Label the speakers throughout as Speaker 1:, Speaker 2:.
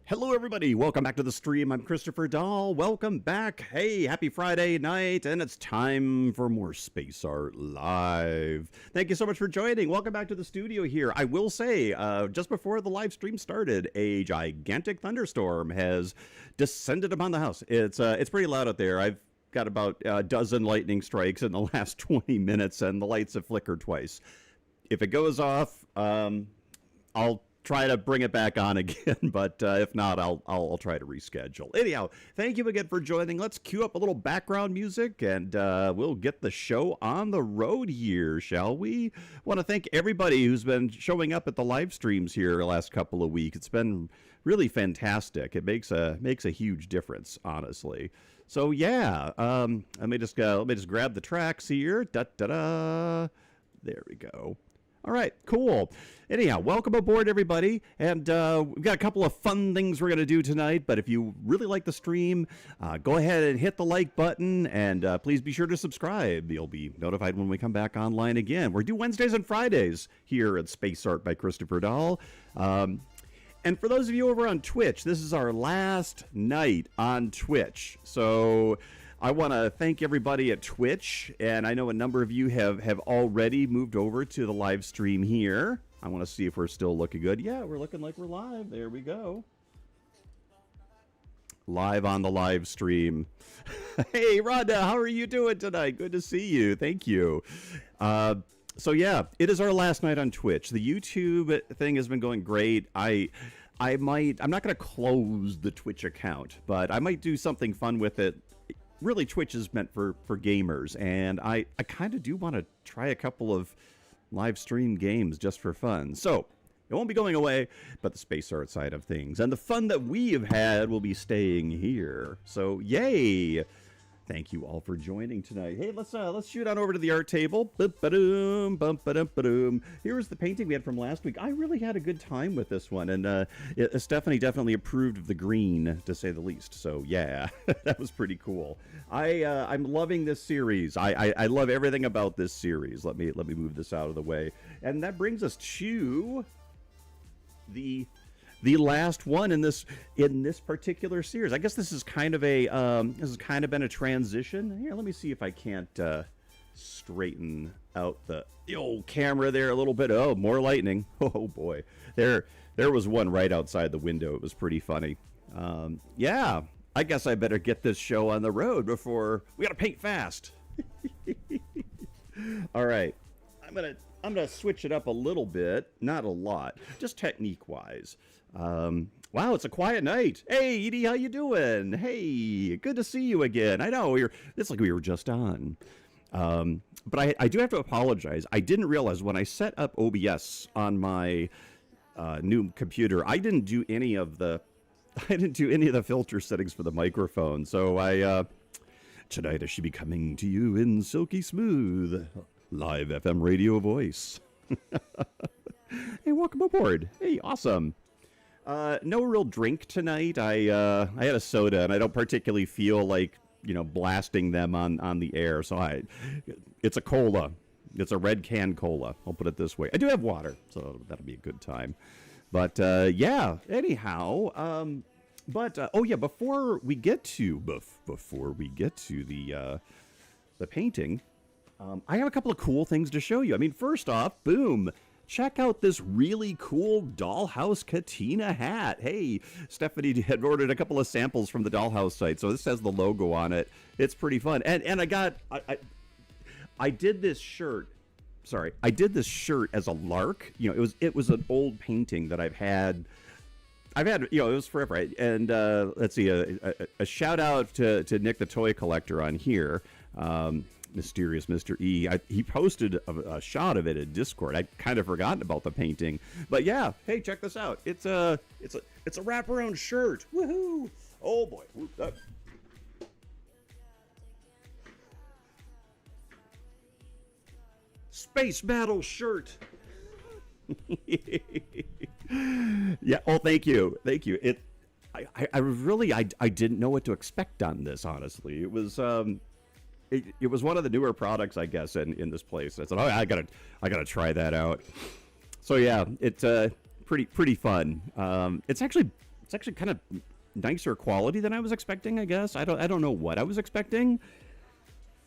Speaker 1: Hello, everybody. Welcome back to the stream. I'm Christopher Dahl. Welcome back. Hey, happy Friday night, and it's time for more Space Art Live. Thank you so much for joining. Welcome back to the studio here. I will say, just before the live stream started, a gigantic thunderstorm has descended upon the house. It's pretty loud out there. I've got about a dozen lightning strikes in the last 20 minutes, and the lights have flickered twice. If it goes off, I'll try to bring it back on again, but if not, I'll try to reschedule. Anyhow, thank you again for joining. Let's cue up a little background music, and we'll get the show on the road here, shall we? Want to thank everybody who's been showing up at the live streams here the last couple of weeks. It's been really fantastic. It makes a huge difference, honestly. So yeah, let me just grab the tracks here. Da da da. There we go. All right, cool. Anyhow, welcome aboard, everybody. And we've got a couple of fun things we're going to do tonight. But if you really like the stream, go ahead and hit the like button. And please be sure to subscribe. You'll be notified when we come back online again. We do Wednesdays and Fridays here at Space Art by Christopher Dahl. And for those of you over on Twitch, this is our last night on Twitch. So I want to thank everybody at Twitch, and I know a number of you have already moved over to the live stream here. I want to see if we're still looking good. Yeah, we're looking like we're live. There we go. Live on the live stream. Hey, Rhonda, how are you doing tonight? Good to see you. Thank you. So yeah, it is our last night on Twitch. The YouTube thing has been going great. I'm not going to close the Twitch account, but I might do something fun with it. Really, Twitch is meant for gamers, and I kind of do want to try a couple of live stream games just for fun. So it won't be going away, but the space art side of things and the fun that we have had will be staying here. So yay! Thank you all for joining tonight. Hey, let's shoot on over to the art table. Bum-ba-doom, bum-ba-dum-ba-doom. Here's the painting we had from last week. I really had a good time with this one, and Stephanie definitely approved of the green, to say the least. So yeah, that was pretty cool. I'm loving this series. I love everything about this series. Let me move this out of the way, and that brings us to the last one in this particular series. I guess this is kind of been a transition. Here, let me see if I can't straighten out the old camera there a little bit. Oh, more lightning. Oh boy, there was one right outside the window. It was pretty funny. Yeah, I guess I better get this show on the road before we gotta paint fast. All right, I'm gonna switch it up a little bit, not a lot, just technique wise. Wow, it's a quiet night. Hey, Edie, how you doing? Hey, good to see you again. I know it's like we were just on. But I do have to apologize. I didn't realize when I set up OBS on my new computer, I didn't do any of the filter settings for the microphone. So tonight I should be coming to you in silky smooth live FM radio voice. Hey, welcome aboard. Hey, awesome. No real drink tonight. I had a soda, and I don't particularly feel like, blasting them on the air. So it's a cola. It's a red can cola. I'll put it this way. I do have water, so that'll be a good time. But yeah. Anyhow, oh yeah. Before we get to the painting, I have a couple of cool things to show you. I mean, first off, boom. Check out this really cool Dollhouse Katina hat. Hey, Stephanie had ordered a couple of samples from the Dollhouse site, so this has the logo on it. It's pretty fun. And I did this shirt. Sorry, I did this shirt as a lark. It was an old painting that I've had, it was forever. And let's see, a shout out to Nick the Toy Collector on here. Mysterious Mr. E. He posted a shot of it in Discord. I'd kind of forgotten about the painting, but yeah. Hey, check this out. It's a wraparound shirt. Woohoo! Oh boy. Space battle shirt. Yeah. Oh, thank you. I really didn't know what to expect on this. Honestly, it was. It was one of the newer products, I guess, in this place. I said, oh, I gotta try that out. So yeah, it's pretty fun. It's actually It's actually kind of nicer quality than I was expecting, I guess. I don't know what I was expecting.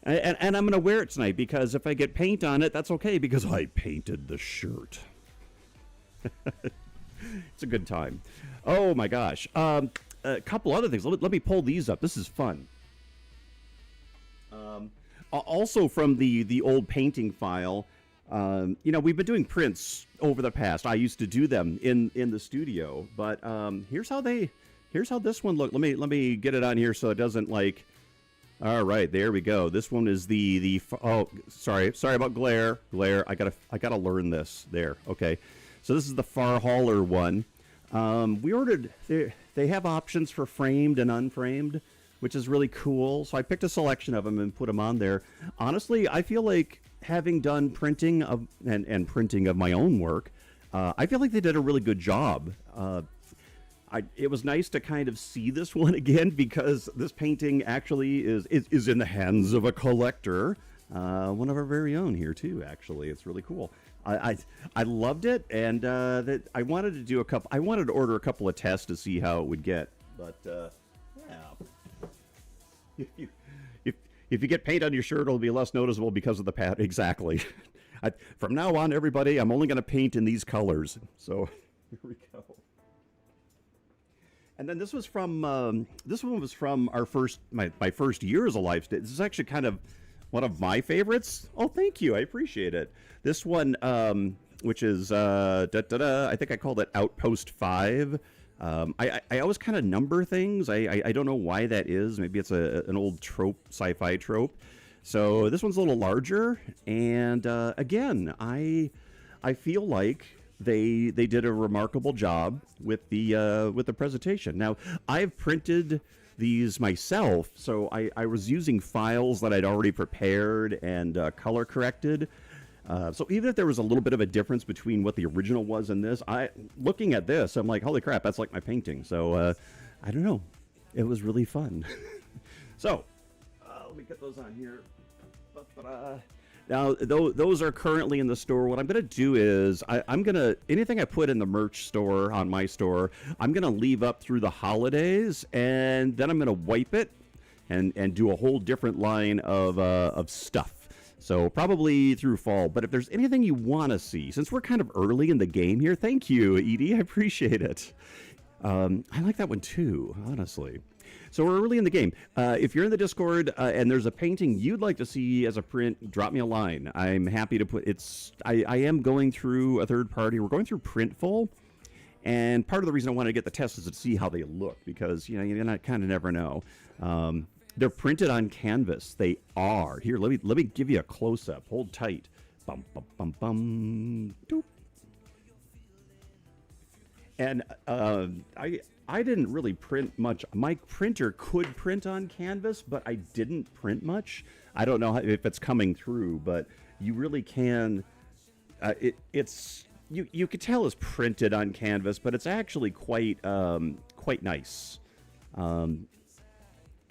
Speaker 1: And I'm going to wear it tonight because if I get paint on it, that's okay because I painted the shirt. It's a good time. Oh my gosh. A couple other things. Let me pull these up. This is fun. Also from the old painting file, we've been doing prints over the past. I used to do them in the studio, but here's how this one looked. Let me get it on here so it doesn't like. All right, there we go. This one is sorry about glare. I gotta learn this. There, okay. So this is the far hauler one. We ordered. They have options for framed and unframed, which is really cool. So I picked a selection of them and put them on there. Honestly, I feel like having done printing of and printing of my own work, I feel like they did a really good job. It was nice to kind of see this one again because this painting actually is in the hands of a collector, one of our very own here too. Actually, it's really cool. I loved it, and I wanted to do I wanted to order a couple of tests to see how it would get, but yeah. If you get paint on your shirt, it'll be less noticeable because of the pattern. Exactly. From now on, everybody, I'm only going to paint in these colors. So here we go. And then this one was from my first year as a live stage. This is actually kind of one of my favorites. Oh, thank you. I appreciate it. This one, which is, I think I called it Outpost 5. I always kind of number things. I don't know why that is. Maybe it's an old trope, sci-fi trope. So this one's a little larger. And again, I feel like they did a remarkable job with the presentation. Now, I've printed these myself, so I was using files that I'd already prepared and color corrected. So even if there was a little bit of a difference between what the original was and this, looking at this, I'm like, holy crap, that's like my painting. So I don't know. It was really fun. So let me get those on here. Now, those are currently in the store. What I'm going to do is anything I put in the merch store, on my store, I'm going to leave up through the holidays, and then I'm going to wipe it and do a whole different line of stuff. So probably through fall. But if there's anything you want to see, since we're kind of early in the game here, thank you, Edie. I appreciate it. I like that one too, honestly. So we're early in the game. If you're in the Discord and there's a painting you'd like to see as a print, drop me a line. I'm happy to put I am going through a third party. We're going through Printful. And part of the reason I wanted to get the test is to see how they look because, you kind of never know. They're printed on canvas. They are. Here, let me give you a close-up. Hold tight. Bum, bum, bum, bum. Doop. And I didn't really print much. My printer could print on canvas, but I didn't print much. I don't know if it's coming through, but you really can. You could tell it's printed on canvas, but it's actually quite nice.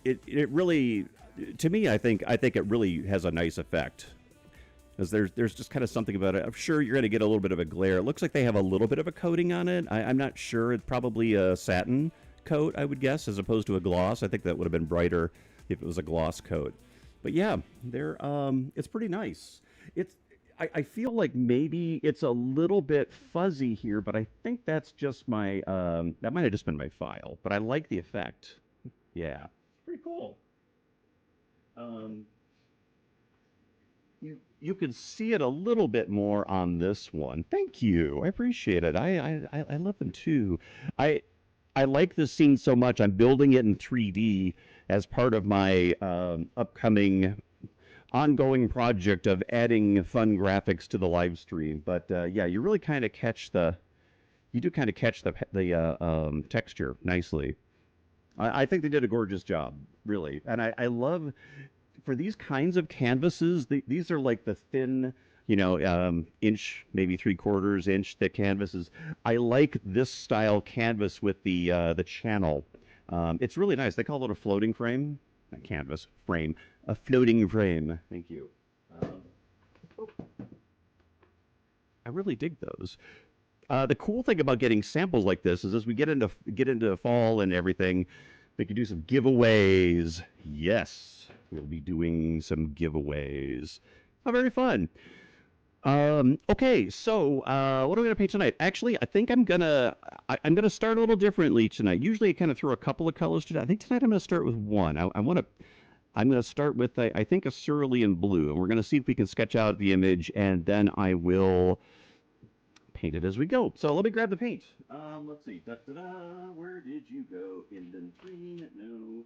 Speaker 1: It really, to me, I think it really has a nice effect. Because there's just kind of something about it. I'm sure you're going to get a little bit of a glare. It looks like they have a little bit of a coating on it. I'm not sure. It's probably a satin coat, I would guess, as opposed to a gloss. I think that would have been brighter if it was a gloss coat. But yeah, it's pretty nice. I feel like maybe it's a little bit fuzzy here, but I think that's just my, that might have just been my file. But I like the effect. Yeah. Pretty cool. You can see it a little bit more on this one. Thank you. I appreciate it. I love them too. I like this scene so much. I'm building it in 3D as part of my upcoming ongoing project of adding fun graphics to the live stream. But yeah, you really kind of catch the texture nicely. I think they did a gorgeous job, really. And I love, for these kinds of canvases, these are like the thin, inch, maybe 3/4 inch thick canvases. I like this style canvas with the channel. It's really nice. They call it a floating frame. Not canvas, frame. A floating frame. Thank you. I really dig those. The cool thing about getting samples like this is as we get into fall and everything, we can do some giveaways. Yes, we'll be doing some giveaways. Oh, very fun. Okay, so what are we gonna paint tonight? Actually, I think I'm gonna start a little differently tonight. Usually, I kind of throw a couple of colors today. I think tonight I'm gonna start with one. I'm gonna start with I think a cerulean blue, and we're gonna see if we can sketch out the image, and then I will paint it as we go. So let me grab the paint. Let's see. Da, da, da. Where did you go? Indent green? No.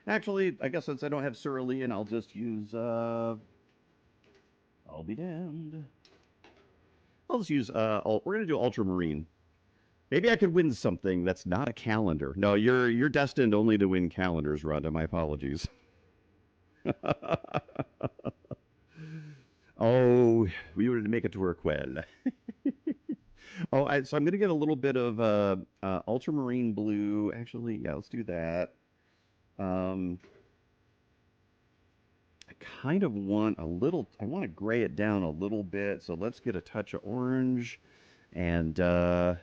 Speaker 1: Actually, I guess since I don't have cerulean, I'll just use I'll be damned. I'll just use we're gonna do ultramarine. Maybe I could win something that's not a calendar. No, you're destined only to win calendars, Rhonda. My apologies. Oh, we were to make it to work well. So I'm gonna get a little bit of ultramarine blue. Actually, yeah, let's do that. Um, I kind of want a little. I want to gray it down a little bit. So let's get a touch of orange, and yeah,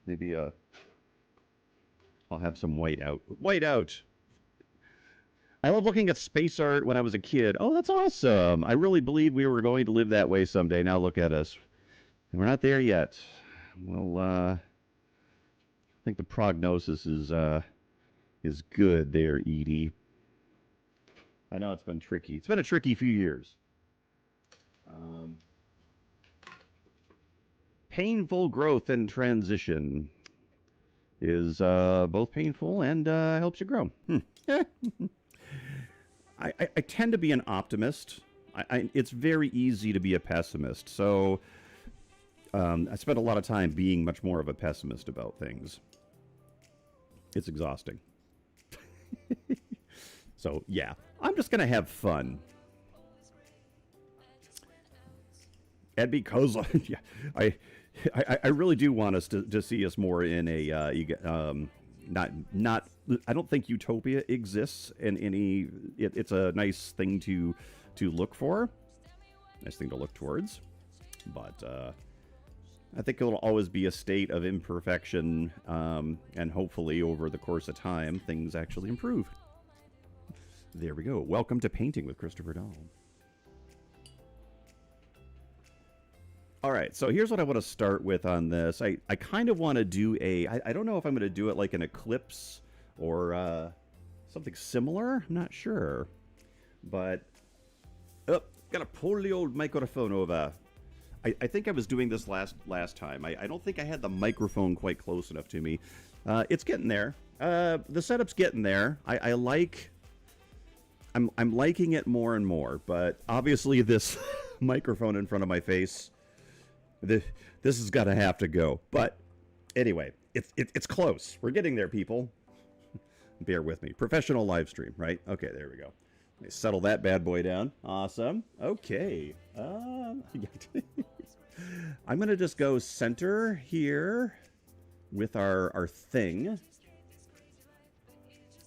Speaker 1: maybe I'll have some white out. White out. I love looking at space art when I was a kid. Oh, that's awesome. I really believed we were going to live that way someday. Now look at us. We're not there yet. Well, I think the prognosis is good there, Edie. I know it's been tricky. It's been a tricky few years. Um, Painful growth and transition is both painful and helps you grow. I tend to be an optimist. It's very easy to be a pessimist. So I spend a lot of time being much more of a pessimist about things. It's exhausting. So yeah, I'm just gonna have fun. And because yeah, I really do want us to see us more in a not I don't think utopia exists in any it's a nice thing to look for, nice thing to look towards, but I think it'll always be a state of imperfection, and hopefully over the course of time things actually improve. There we go. Welcome to Painting with Christopher Dahl. All right, so here's what I want to start with on this. I kind of want to do I don't know if I'm going to do it like an eclipse or something similar. I'm not sure. But, gotta pull the old microphone over. I think I was doing this last time. I don't think I had the microphone quite close enough to me. It's getting there. The setup's getting there. I'm liking it more and more, but obviously this microphone in front of my face, this has got to have to go. But anyway, it's close. We're getting there, people. Bear with me. Professional live stream, right? Okay, there we go. Let me settle that bad boy down. Awesome. Okay. I'm going to just go center here with our thing.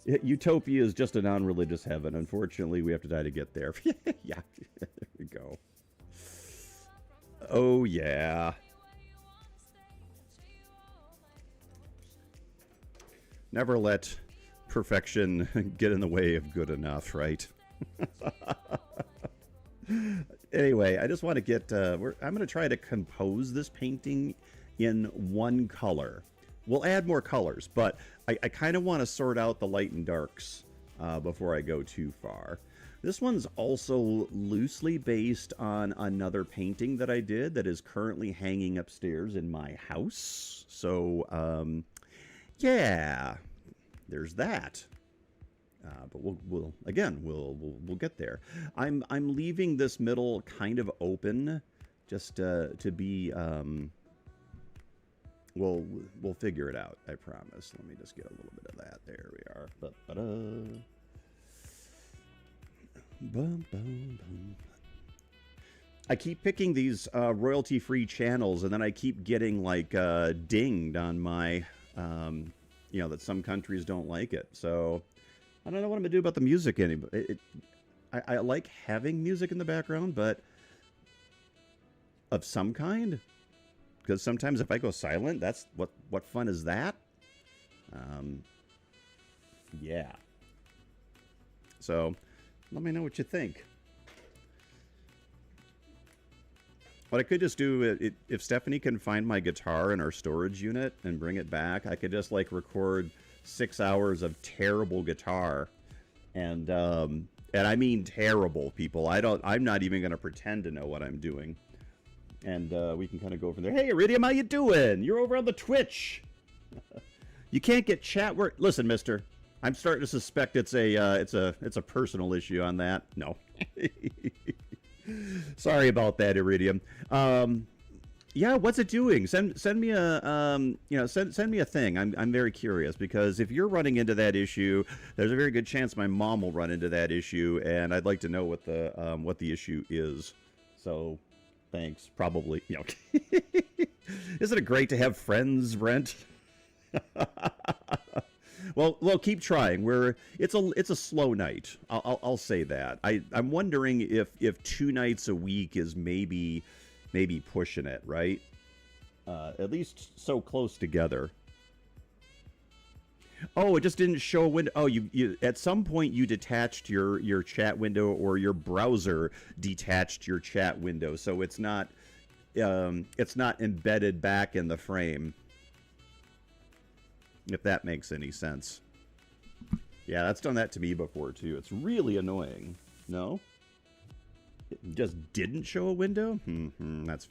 Speaker 1: Utopia is just a non-religious heaven. Unfortunately, we have to die to get there. Yeah, there we go. Oh, yeah. Never let perfection get in the way of good enough, right? Anyway, I just want to get... I'm going to try to compose this painting in one color. We'll add more colors, but I kind of want to sort out the light and darks before I go too far. This one's also loosely based on another painting that I did that is currently hanging upstairs in my house. So, yeah, there's that. But we'll get there. I'm leaving this middle kind of open, just to be. We'll figure it out. I promise. Let me just get a little bit of that. There we are. Ba-ba-da. Bum, bum, bum. I keep picking these royalty-free channels, and then I keep getting like dinged on my, that some countries don't like it. So I don't know what I'm gonna do about the music anymore. I like having music in the background, but of some kind. Because sometimes if I go silent, that's what fun is that? Yeah. So let me know what you think. What I could just do, if Stephanie can find my guitar in our storage unit and bring it back, I could just like record 6 hours of terrible guitar, and I mean terrible, people. I'm not even gonna pretend to know what I'm doing, and we can kind of go from there. Hey, Iridium, how you doing? You're over on the Twitch. You can't get chat work. Listen, Mister, I'm starting to suspect it's a personal issue on that. No. Sorry about that, Iridium. Yeah, what's it doing? Send me a send me a thing. I'm very curious, because if you're running into that issue, there's a very good chance my mom will run into that issue, and I'd like to know what the issue is. So, thanks. Probably, you know. Isn't it great to have friends, Brent? Well, keep trying. It's a slow night. I'll say that. I'm wondering if 2 nights a week is maybe pushing it, right? At least so close together. Oh, it just didn't show a window. Oh, you at some point you detached your chat window, or your browser detached your chat window, so it's not embedded back in the frame. If that makes any sense. Yeah, that's done that to me before, too. It's really annoying. No? It just didn't show a window? That's...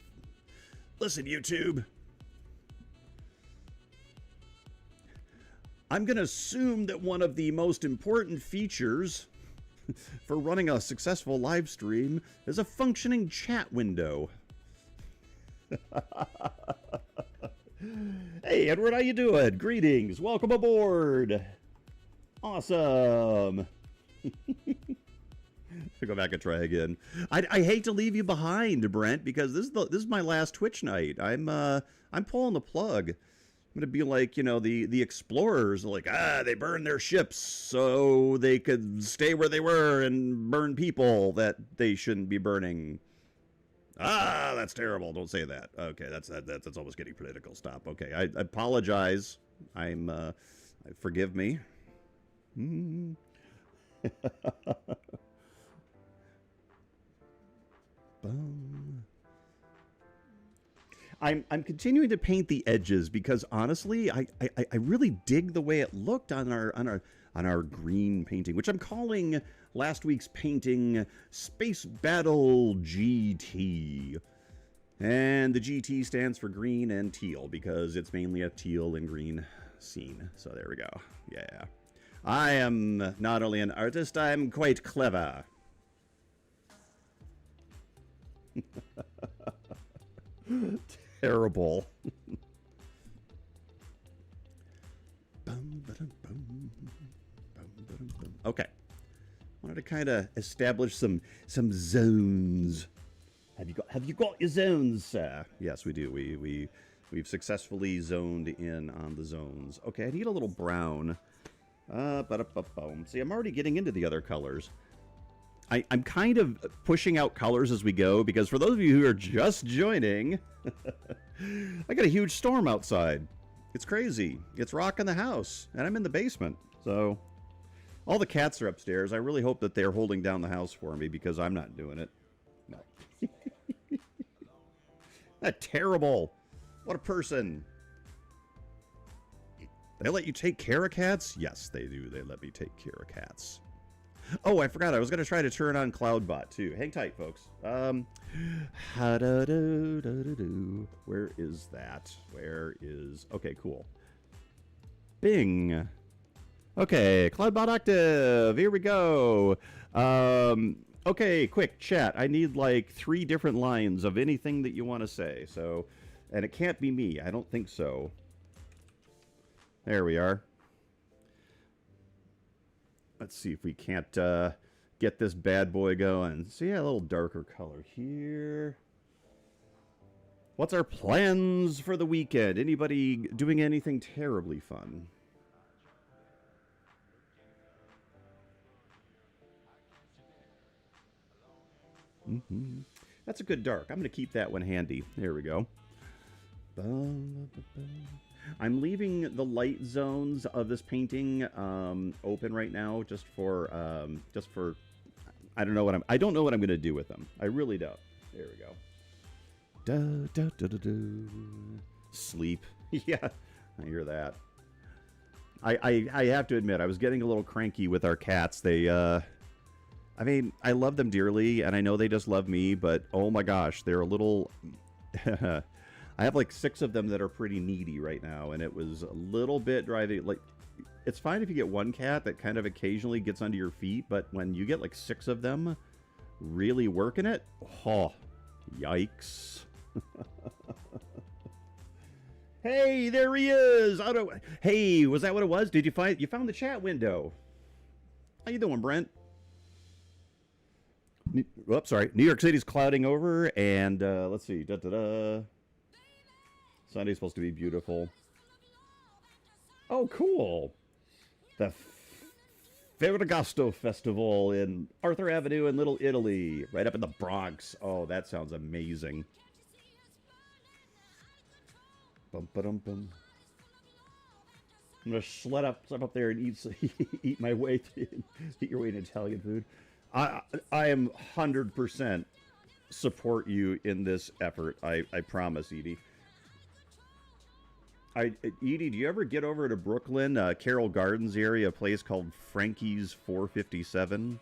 Speaker 1: Listen, YouTube. I'm going to assume that one of the most important features for running a successful live stream is a functioning chat window. Hey, Edward, how you doing? Greetings. Welcome aboard. Awesome. I'll go back and try again. I hate to leave you behind, Brent, because this is my last Twitch night. I'm pulling the plug. I'm gonna be like, you know, the explorers, like, they burned their ships so they could stay where they were and burn people that they shouldn't be burning. That's terrible. Don't say that. Okay, that's almost getting political. Stop. Okay, I apologize. Forgive me. I'm continuing to paint the edges because honestly, I really dig the way it looked on our green painting, which I'm calling last week's painting Space Battle GT. And the GT stands for green and teal because it's mainly a teal and green scene. So there we go. Yeah. I am not only an artist, I'm quite clever. Terrible. Okay. Wanted to kind of establish some zones. Have you got your zones, sir? Yes, we do. We've successfully zoned in on the zones. Okay, I need a little brown. See, I'm already getting into the other colors. I'm kind of pushing out colors as we go because for those of you who are just joining, I got a huge storm outside. It's crazy. It's rocking the house, and I'm in the basement. So all the cats are upstairs. I really hope that they're holding down the house for me because I'm not doing it. No. That's terrible. What a person. They let you take care of cats? Yes, they do. They let me take care of cats. Oh, I forgot. I was going to try to turn on CloudBot, too. Hang tight, folks. Where is that? Where is... Okay, cool. Bing. Okay, CloudBot active. Here we go. Okay, quick chat. I need like 3 different lines of anything that you want to say. So, and it can't be me. I don't think so. There we are. Let's see if we can't get this bad boy going. So yeah, a little darker color here. What's our plans for the weekend? Anybody doing anything terribly fun? Mm-hmm. That's a good dark. I'm going to keep that one handy. There we go. I'm leaving the light zones of this painting open right now, just for I don't know what I don't know what I'm going to do with them. I really don't. There we go. Da, da, da, da, da. Sleep. Yeah, I hear that. I have to admit, I was getting a little cranky with our cats. They, I mean, I love them dearly, and I know they just love me, but oh my gosh, they're a little... I have like 6 of them that are pretty needy right now, and it was a little bit driving... Like, it's fine if you get one cat that kind of occasionally gets under your feet, but when you get like 6 of them really working it, oh, yikes. Hey, there he is. Hey, was that what it was? Did you found the chat window? How you doing, Brent? Oops, sorry. New York City's clouding over, and let's see. Sunday's supposed to be beautiful. Oh, cool. The Ferragosto Festival in Arthur Avenue in Little Italy, right up in the Bronx. Oh, that sounds amazing. Bum, ba-dum, bum. I'm gonna sled up there and eat my way to eat your way to Italian food. I am 100% support you in this effort. I promise, Edie. Edie, do you ever get over to Brooklyn, Carroll Gardens area, a place called Frankie's 457?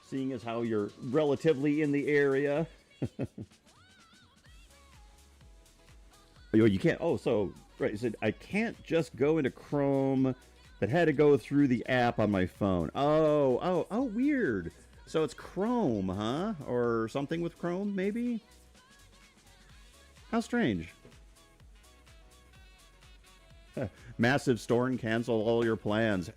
Speaker 1: Seeing as how you're relatively in the area. You can't. Oh, so right. You said I can't just go into Chrome, but had to go through the app on my phone. Oh, weird. So it's Chrome, huh? Or something with Chrome, maybe? How strange. Massive storm, cancel all your plans.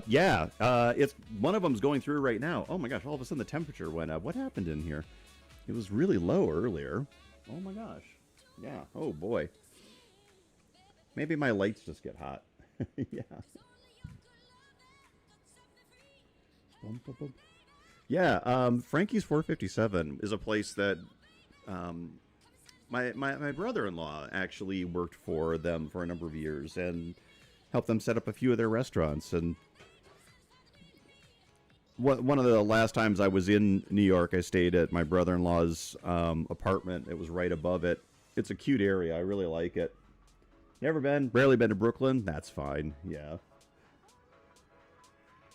Speaker 1: Yeah, it's one of them's going through right now. Oh my gosh! All of a sudden the temperature went up. What happened in here? It was really low earlier. Oh my gosh. Yeah. Oh boy. Maybe my lights just get hot. Yeah. Yeah. Frankie's 457 is a place that my brother-in-law actually worked for them for a number of years and helped them set up a few of their restaurants. And one of the last times I was in New York, I stayed at my brother-in-law's apartment. It was right above it. It's a cute area. I really like it. Barely been to Brooklyn. That's fine. Yeah.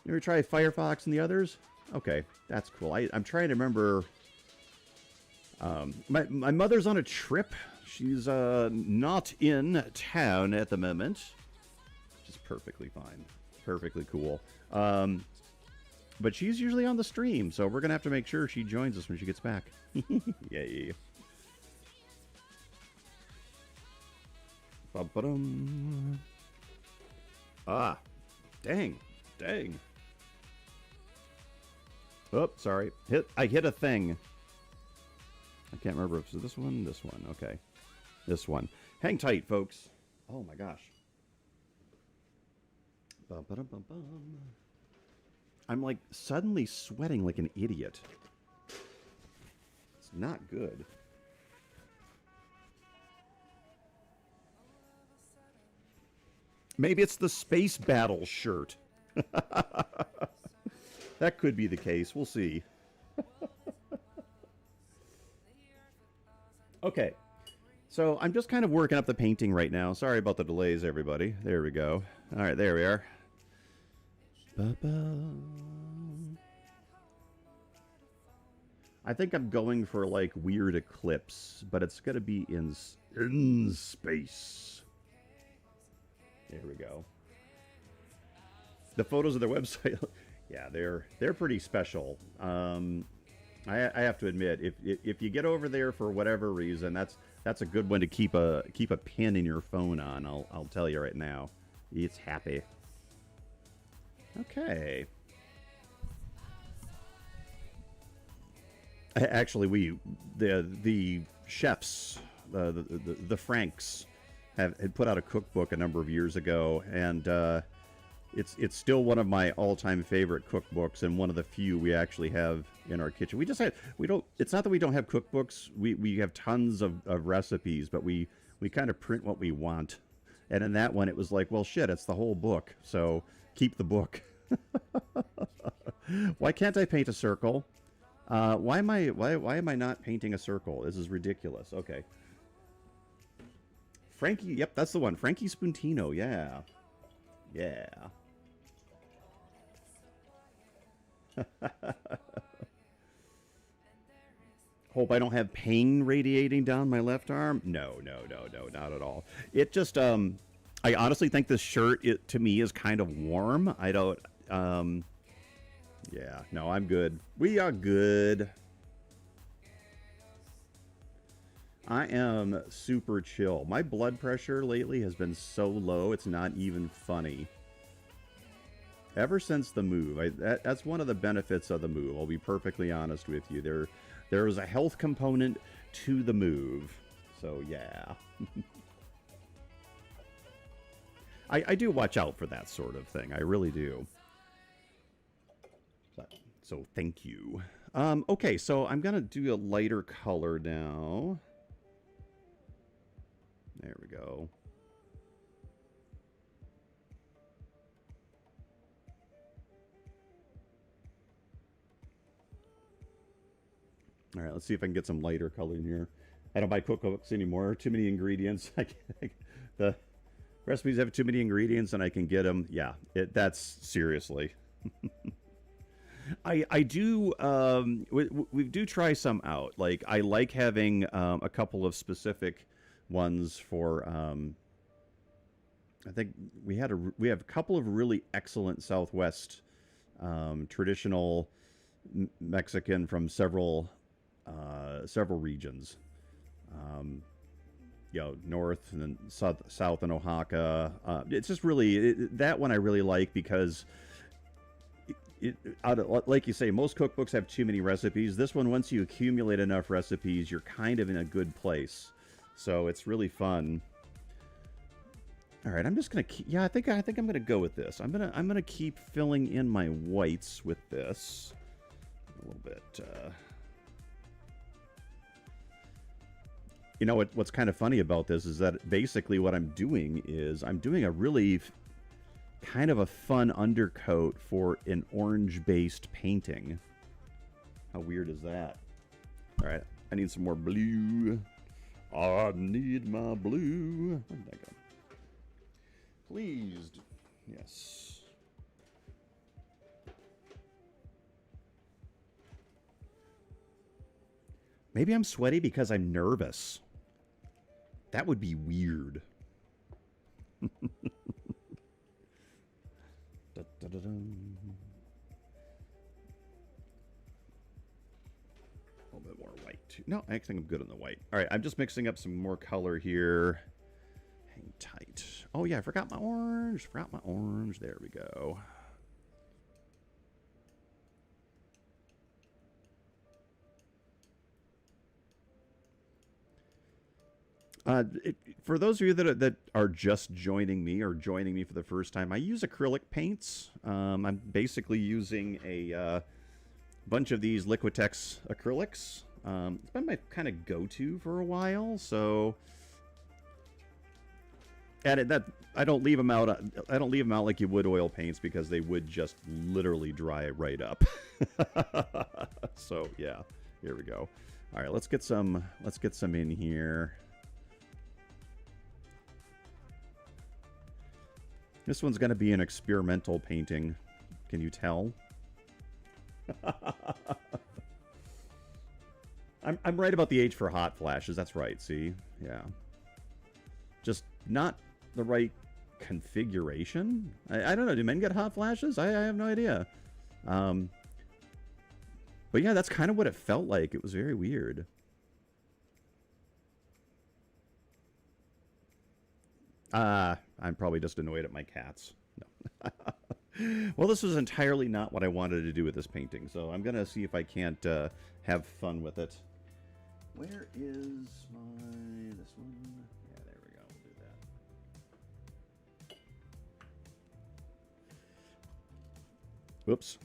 Speaker 1: You ever try Firefox and the others? Okay, that's cool. I'm trying to remember. My mother's on a trip. She's not in town at the moment, which is perfectly fine. Perfectly cool. But she's usually on the stream, so we're going to have to make sure she joins us when she gets back. Yay. Ba-ba-dum. Ah, dang. Oh, sorry. I hit a thing. I can't remember if it's this one. Okay. This one. Hang tight, folks. Oh my gosh. Ba-ba-dum-bum-bum. I'm like suddenly sweating like an idiot. It's not good. Maybe it's the space battle shirt. That could be the case. We'll see. Okay. So I'm just kind of working up the painting right now. Sorry about the delays, everybody. There we go. All right, there we are. Ba-ba. I think I'm going for like weird eclipse, but it's going to be in space. There we go. The photos of their website, yeah, they're pretty special. I have to admit, if you get over there for whatever reason, that's a good one to keep a pin in your phone on. I'll tell you right now, it's happy. Okay. Actually, the chefs, the Franks, had put out a cookbook a number of years ago, and It's still one of my all-time favorite cookbooks, and one of the few we actually have in our kitchen. We don't. It's not that we don't have cookbooks. We have tons of recipes, but we kind of print what we want. And in that one, it was like, well, shit, it's the whole book, so keep the book. Why can't I paint a circle? Why am I not painting a circle? This is ridiculous. Okay. Frankie, yep, that's the one. Frankie Spuntino, yeah. Yeah. Hope I don't have pain radiating down my left arm. No, not at all. It just, I honestly think this shirt, to me, is kind of warm. I don't, yeah, no, I'm good. We are good. I am super chill. My blood pressure lately has been so low, it's not even funny. Ever since the move, that's one of the benefits of the move. I'll be perfectly honest with you. There was a health component to the move. So, yeah. I do watch out for that sort of thing. I really do. So, thank you. Okay, so I'm going to do a lighter color now. There we go. All right, let's see if I can get some lighter color in here. I don't buy cookbooks anymore. Too many ingredients. The recipes have too many ingredients, and I can get them. Yeah, that's seriously. I do. We do try some out. Like I like having a couple of specific ones for. I think we have a couple of really excellent Southwest traditional Mexican from several regions, you know, north and then south in Oaxaca. It's just really that one I really like because like you say, most cookbooks have too many recipes. This one, once you accumulate enough recipes, you're kind of in a good place. So it's really fun. All right, I'm just gonna keep. Yeah, I think I'm gonna go with this. I'm gonna keep filling in my whites with this a little bit. You know what's kind of funny about this is that basically what I'm doing is I'm doing a really kind of a fun undercoat for an orange-based painting. How weird is that? All right, I need some more blue. I need my blue. Where did that go? Please. Yes. Maybe I'm sweaty because I'm nervous. That would be weird. A little bit more white too. No, I think I'm good on the white. All right, I'm just mixing up some more color here. Hang tight. Oh yeah, I forgot my orange. There we go. For those of you that are just joining me or joining me for the first time, I use acrylic paints. I'm basically using a bunch of these Liquitex acrylics. It's been my kind of go-to for a while, so and I don't leave them out. I don't leave them out like you would oil paints because they would just literally dry right up. So yeah, here we go. All right, let's get some in here. This one's going to be an experimental painting. Can you tell? I'm right about the age for hot flashes. That's right. See? Yeah. Just not the right configuration. I don't know. Do men get hot flashes? I have no idea. But yeah, that's kind of what it felt like. It was very weird. I'm probably just annoyed at my cats. No. Well, this was entirely not what I wanted to do with this painting, so I'm going to see if I can't have fun with it. Where is this one? Yeah, there we go. We'll do Whoops.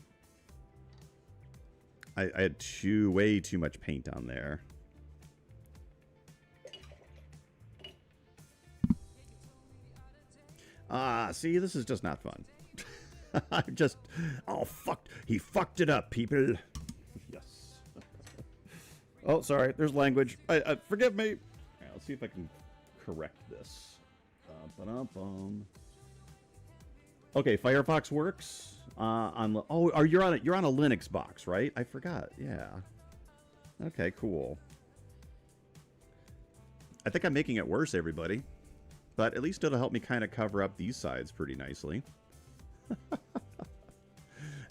Speaker 1: I had way too much paint on there. Ah, see, this is just not fun. I'm just... Oh, fuck. He fucked it up, people. Yes. Oh, sorry. There's language. Forgive me. Right, let's see if I can correct this. Okay, Firefox works. You're on a Linux box, right? I forgot. Yeah. Okay, cool. I think I'm making it worse, everybody. But at least it'll help me kind of cover up these sides pretty nicely.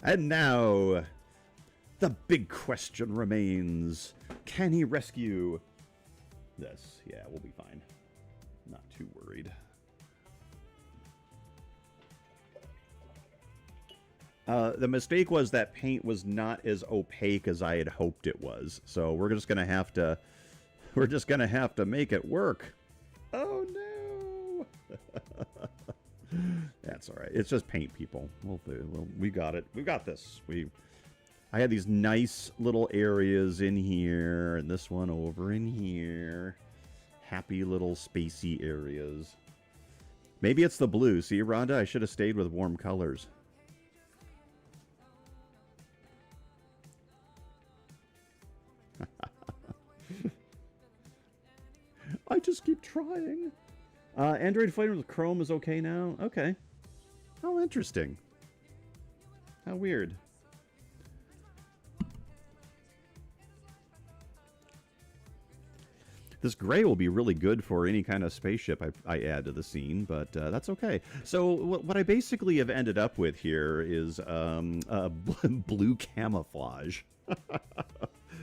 Speaker 1: And now, the big question remains. Can he rescue this? Yeah, we'll be fine. Not too worried. The mistake was that paint was not as opaque as I had hoped it was. So we're just gonna have to make it work. Oh no! That's all right. It's just paint, people. We got it. We got this. I had these nice little areas in here, and this one over in here. Happy little spacey areas. Maybe it's the blue. See, Rhonda, I should have stayed with warm colors. I just keep trying. Android fighting with Chrome is okay now? Okay. How interesting. How weird. This gray will be really good for any kind of spaceship I add to the scene, but that's okay. So what I basically have ended up with here is blue camouflage.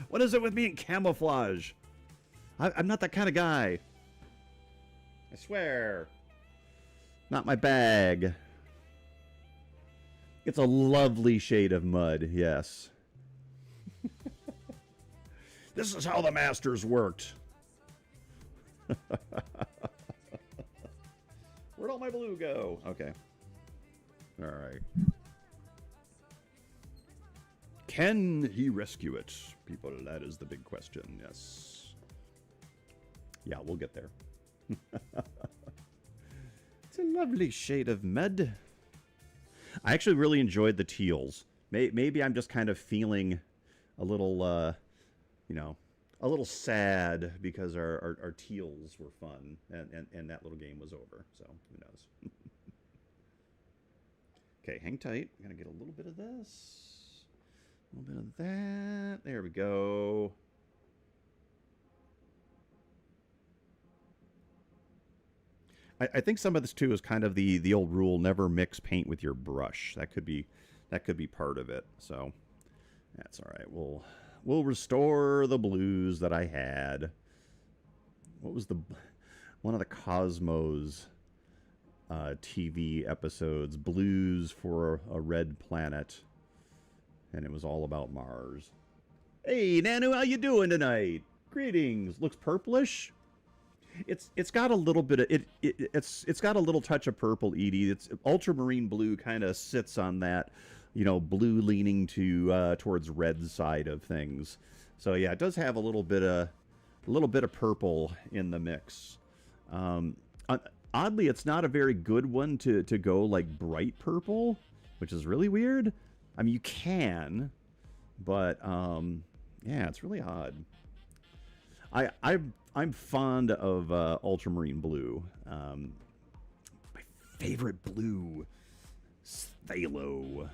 Speaker 1: What is it with me and camouflage? I'm not that kind of guy. I swear. Not my bag. It's a lovely shade of mud, yes. This is how the Masters worked. Where'd all my blue go? Okay. All right. Can he rescue it, people? That is the big question, yes. Yeah, we'll get there. It's a lovely shade of mud. I actually really enjoyed the teals. Maybe I'm just kind of feeling a little, you know, a little sad because our teals were fun and that little game was over. So who knows? Okay, hang tight. I'm gonna get a little bit of this, a little bit of that. There we go. I think some of this too is kind of the old rule: never mix paint with your brush. That could be part of it. So that's all right. We'll restore the blues that I had. What was one of the Cosmos TV episodes? Blues for a Red Planet, and it was all about Mars. Hey Nanu, how you doing tonight? Greetings. Looks purplish. It's got a little bit of it's got a little touch of purple, Edie. It's ultramarine blue, kind of sits on that, you know, blue leaning to towards red side of things. So yeah, it does have a little bit of purple in the mix. Oddly, it's not a very good one to go like bright purple, which is really weird. I mean, you can, but yeah, it's really odd. I'm fond of ultramarine blue. My favorite blue is phthalo.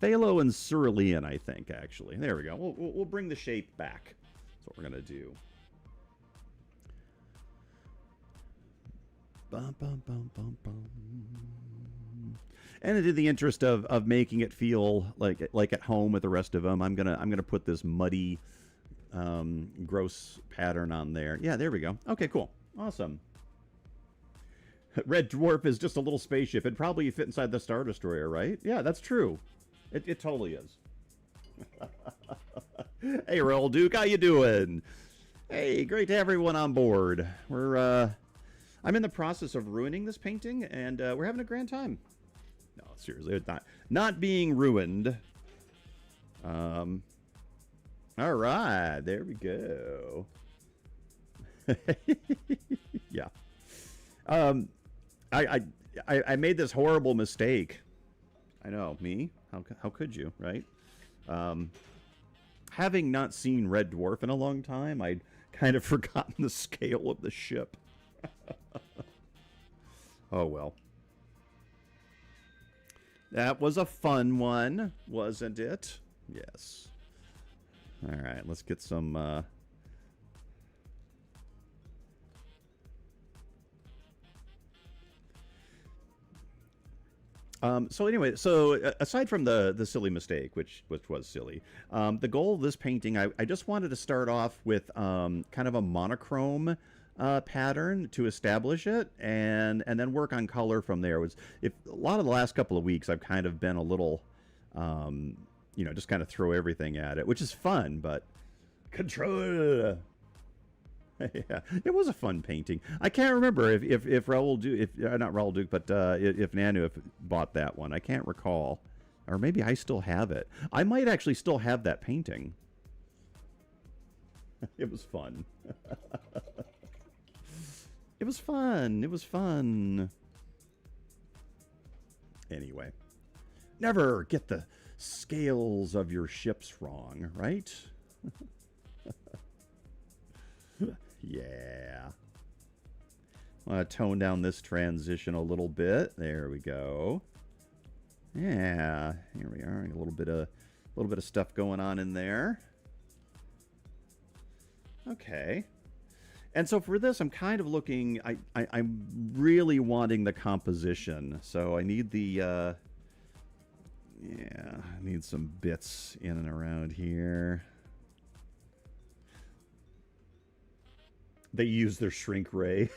Speaker 1: Phthalo and cerulean, I think, actually. There we go. We'll bring the shape back. That's what we're going to do. Bum, bum, bum, bum, bum. And in the interest of making it feel like at home with the rest of them, I'm gonna put this muddy gross pattern on there. Yeah, there we go. Okay, cool. Awesome. Red Dwarf is just a little spaceship. It'd probably fit inside the Star Destroyer, right? Yeah, that's true. It totally is. Hey, Roll Duke, how you doing? Hey, great to have everyone on board. I'm in the process of ruining this painting, and we're having a grand time. No, seriously, it's not being ruined. All right, there we go. Yeah. Um, I made this horrible mistake. I know, me. How could you, right? Having not seen Red Dwarf in a long time, I'd kind of forgotten the scale of the ship. Oh well. That was a fun one, wasn't it? Yes. All right, let's get some. So anyway, aside from the silly mistake, which was silly, the goal of this painting, I just wanted to start off with kind of a monochrome pattern to establish it, and then work on color from there. A lot of the last couple of weeks, I've kind of been a little, just kind of throw everything at it, which is fun, but control. Yeah, it was a fun painting. I can't remember if Raul Duke, if not Raul Duke, but if Nanu bought that one. I can't recall, or maybe I still have it. I might actually still have that painting. It was fun. It was fun. It was fun. Anyway, never get the scales of your ships wrong, right? Yeah. I want to tone down this transition a little bit. There we go. Yeah, here we are. A little bit of stuff going on in there. Okay. And so for this, I'm kind of looking. I'm really wanting the composition. So I need I need some bits in and around here. They use their shrink ray.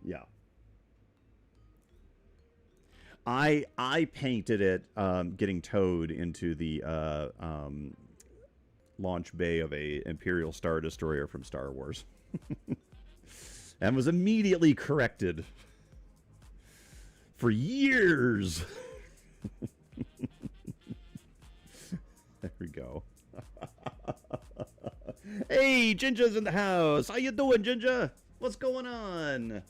Speaker 1: Yeah. I painted it getting towed into the launch bay of a Imperial Star Destroyer from Star Wars. And was immediately corrected. For years. There we go. Hey, Ginger's in the house. How you doing, Ginger? What's going on?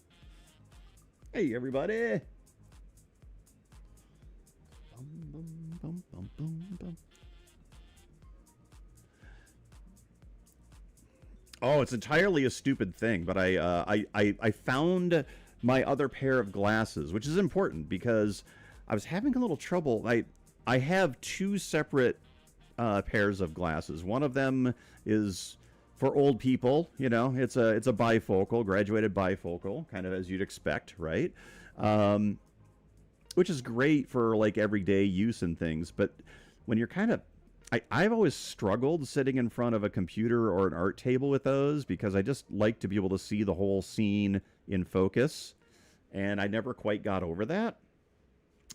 Speaker 1: Hey, everybody. Bum, bum, bum. Oh, it's entirely a stupid thing, but I found my other pair of glasses, which is important because I was having a little trouble. I have two separate pairs of glasses. One of them is for old people, it's a bifocal, graduated bifocal, kind of as you'd expect, right? Which is great for like everyday use and things. But when you're kind of, I've always struggled sitting in front of a computer or an art table with those because I just like to be able to see the whole scene in focus, and I never quite got over that.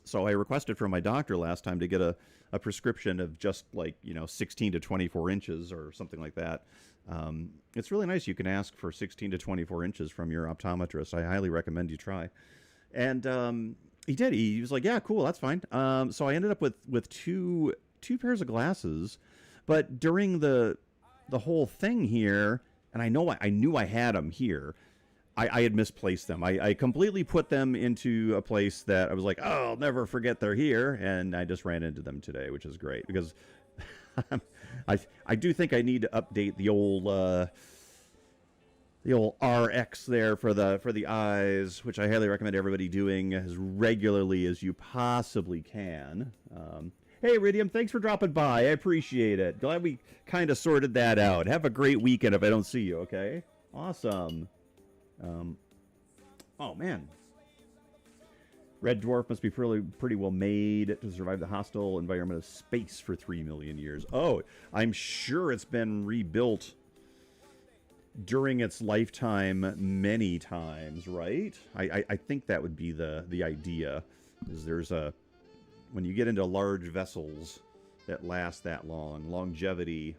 Speaker 1: So I requested from my doctor last time to get a prescription of just like, 16 to 24 inches or something like that. It's really nice. You can ask for 16 to 24 inches from your optometrist. I highly recommend you try. And he did. He was like, yeah, cool, that's fine. So I ended up with two pairs of glasses. But during the whole thing here, and I knew I had them here, I had misplaced them. I completely put them into a place that I was like, oh, I'll never forget they're here. And I just ran into them today, which is great because I do think I need to update the old RX there for the eyes, which I highly recommend everybody doing as regularly as you possibly can. Hey, Iridium, thanks for dropping by. I appreciate it. Glad we kind of sorted that out. Have a great weekend if I don't see you, okay? Awesome. Oh, man. Red Dwarf must be pretty well made to survive the hostile environment of space for 3 million years. Oh, I'm sure it's been rebuilt during its lifetime many times, right? I think that would be the idea. Is there's when you get into large vessels that last that long, longevity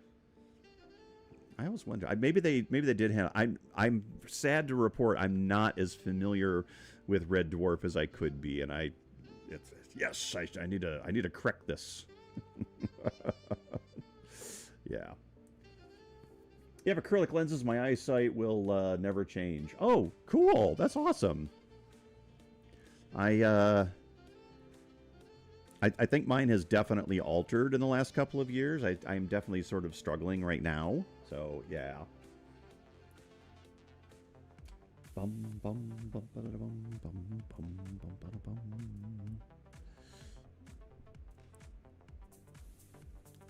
Speaker 1: I always wonder. Maybe they did have. I'm sad to report I'm not as familiar with Red Dwarf as I could be, and I need to correct this. Yeah. You have acrylic lenses. My eyesight will never change. Oh, cool. That's awesome. I think mine has definitely altered in the last couple of years. I'm definitely sort of struggling right now. So, yeah.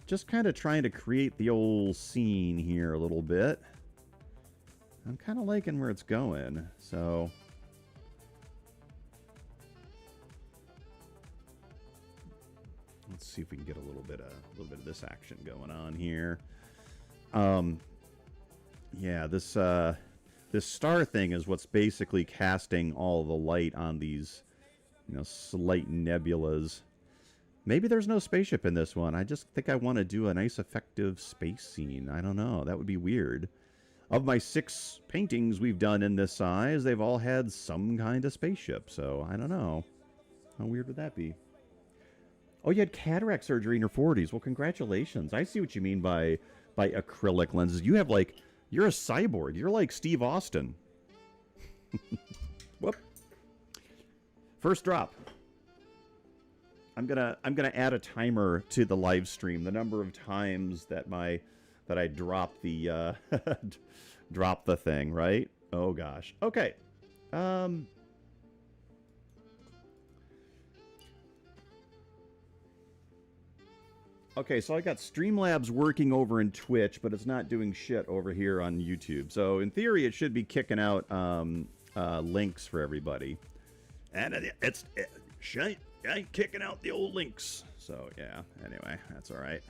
Speaker 1: Just kind of trying to create the old scene here a little bit. I'm kind of liking where it's going, so... Let's see if we can get a little bit of this action going on here. Yeah, this star thing is what's basically casting all the light on these, slight nebulas. Maybe there's no spaceship in this one. I just think I want to do a nice effective space scene. I don't know. That would be weird. Of my 6 paintings we've done in this size, they've all had some kind of spaceship. So, I don't know. How weird would that be? Oh, you had cataract surgery in your 40s. Well, congratulations. I see what you mean by acrylic lenses. You have you're a cyborg. You're like Steve Austin. Whoop. First drop. I'm gonna add a timer to the live stream. The number of times that I drop the drop the thing, right? Oh gosh. Okay. Okay, so I got Streamlabs working over in Twitch, but it's not doing shit over here on YouTube. So in theory, it should be kicking out links for everybody, and I ain't kicking out the old links. So yeah. Anyway, that's all right.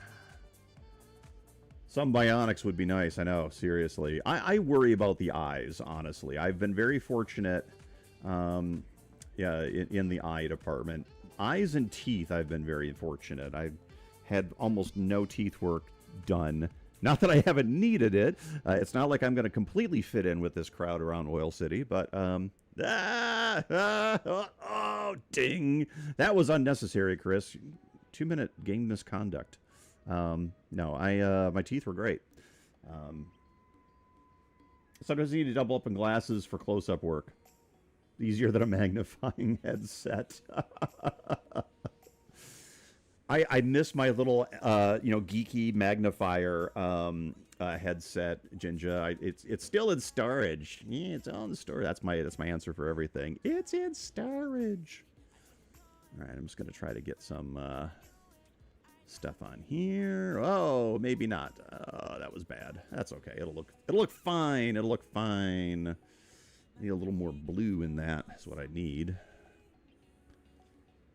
Speaker 1: Some bionics would be nice. I know. Seriously, I worry about the eyes. Honestly, I've been very fortunate. Yeah, in the eye department, eyes and teeth. I've been very fortunate. I've had almost no teeth work done. Not that I haven't needed it. It's not like I'm going to completely fit in with this crowd around Oil City, but oh, ding. That was unnecessary, Chris. 2-minute game misconduct. No, my teeth were great. Sometimes you need to double up in glasses for close-up work. Easier than a magnifying headset. I miss my little, geeky magnifier headset, Jinja. It's still in storage. Yeah, it's on the storage. That's my answer for everything. It's in storage. All right, I'm just gonna try to get some stuff on here. Oh, maybe not. Oh, that was bad. That's okay. It'll look fine. It'll look fine. Need a little more blue in that. Is what I need.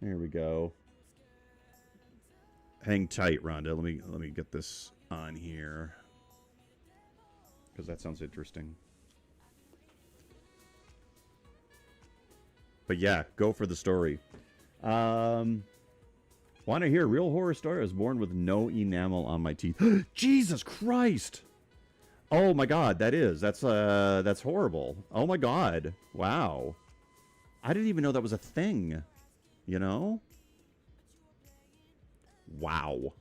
Speaker 1: There we go. Hang tight, Rhonda. Let me get this on here, because that sounds interesting. But yeah, go for the story. Want to hear a real horror story? I was born with no enamel on my teeth. Jesus Christ! Oh my God, that's horrible. Oh my God, wow! I didn't even know that was a thing. You know? Wow.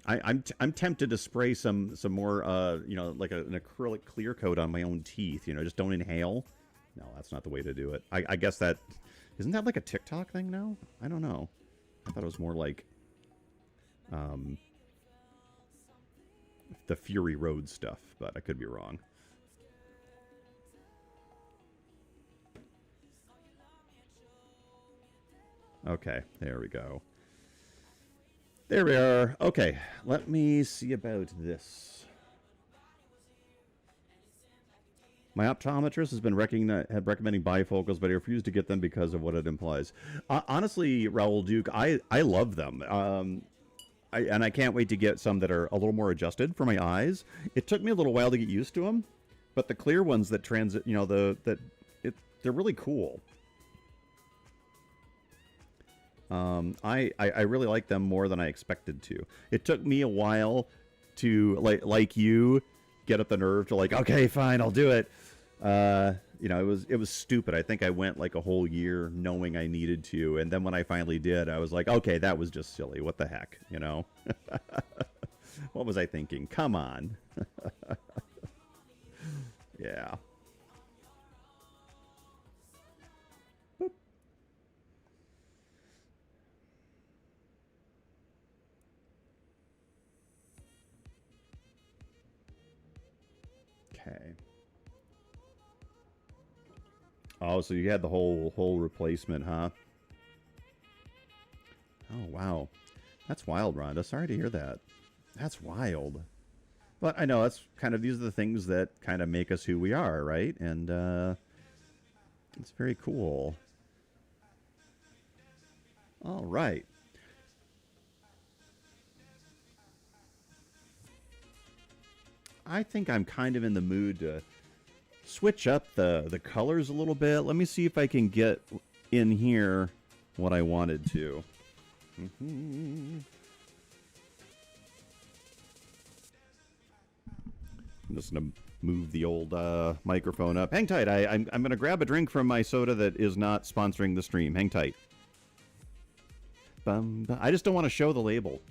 Speaker 1: I'm tempted to spray some more like an acrylic clear coat on my own teeth. Just don't inhale. No, that's not the way to do it. I guess that isn't that like a TikTok thing now? I don't know. I thought it was more like the Fury Road stuff, but I could be wrong. Okay, there we go. There we are. Okay, let me see about this. My optometrist has been recommending bifocals, but I refuse to get them because of what it implies. Honestly, Raoul Duke, I love them. And I can't wait to get some that are a little more adjusted for my eyes. It took me a little while to get used to them, but the clear ones that transit, they're really cool. I really like them more than I expected to. It took me a while to like you get up the nerve to like, okay, fine, I'll do it. You know, it was stupid. I think I went like a whole year knowing I needed to, and then when I finally did, I was like, okay, that was just silly. What the heck, you know? What was I thinking? Come on. Yeah. Okay. Oh, so you had the whole replacement, huh? Oh, wow. That's wild, Rhonda. Sorry to hear that. That's wild. But I know that's kind of, these are the things that kind of make us who we are, right? And it's very cool. All right. I think I'm kind of in the mood to switch up the colors a little bit. Let me see if I can get in here what I wanted to. I'm just gonna move the old microphone up. Hang tight. I'm gonna grab a drink from my soda that is not sponsoring the stream. Hang tight. I just don't want to show the label.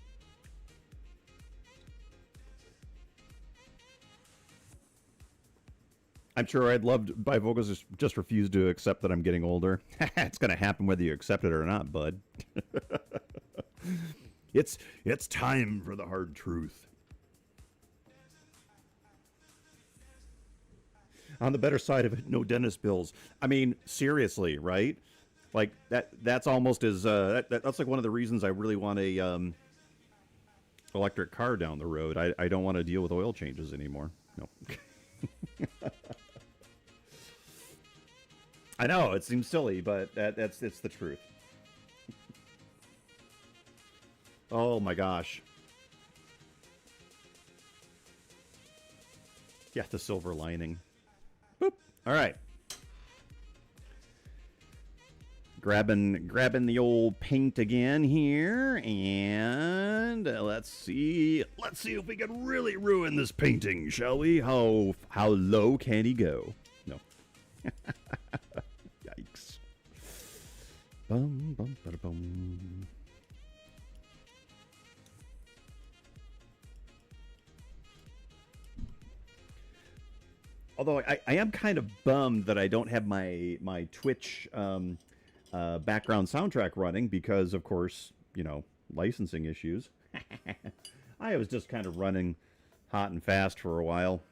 Speaker 1: I'm sure I'd love to, bifocals just refuse to accept that I'm getting older. It's going to happen whether you accept it or not, bud. It's time for the hard truth. On the better side of it, no dentist bills. I mean, seriously, right? Like that's almost as that's like one of the reasons I really want a electric car down the road. I don't want to deal with oil changes anymore. No. I know it seems silly, but it's the truth. Oh my gosh. Yeah, the silver lining. Boop. All right. Grabbing the old paint again here, and let's see if we can really ruin this painting, shall we? How low can he go? No. Yikes. Bum bum ba bum. Although I am kind of bummed that I don't have my Twitch background soundtrack running because, of course, you know, licensing issues. I was just kind of running hot and fast for a while.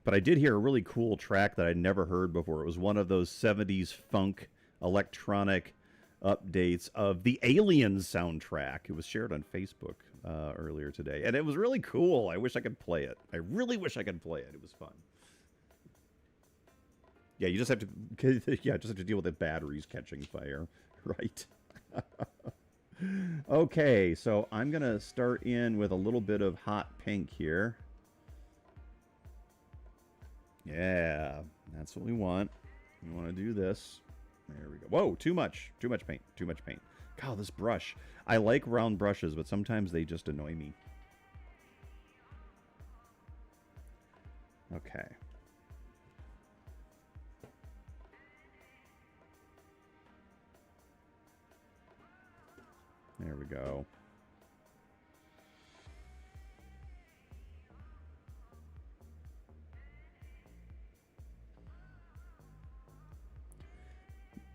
Speaker 1: But I did hear a really cool track that I'd never heard before. It was one of those 70s funk electronic updates of the Aliens soundtrack. It was shared on Facebook earlier today. And it was really cool. I wish I could play it. I really wish I could play it. It was fun. Yeah, you just have to deal with the batteries catching fire, right? Okay, so I'm gonna start in with a little bit of hot pink here. Yeah, that's what we want. We want to do this. There we go. Whoa, too much paint, too much paint. God, this brush. I like round brushes, but sometimes they just annoy me. Okay. There we go.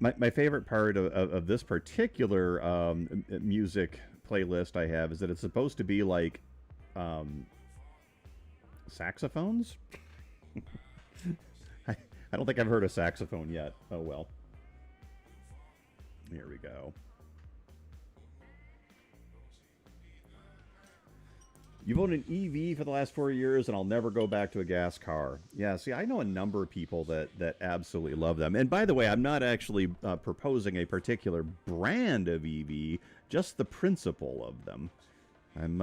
Speaker 1: My favorite part of this particular music playlist I have is that it's supposed to be like saxophones. I don't think I've heard a saxophone yet. Oh well. Here we go. You've owned an EV for the last 4 years, and I'll never go back to a gas car. Yeah, see, I know a number of people that absolutely love them. And by the way, I'm not actually proposing a particular brand of EV, just the principle of them. I'm,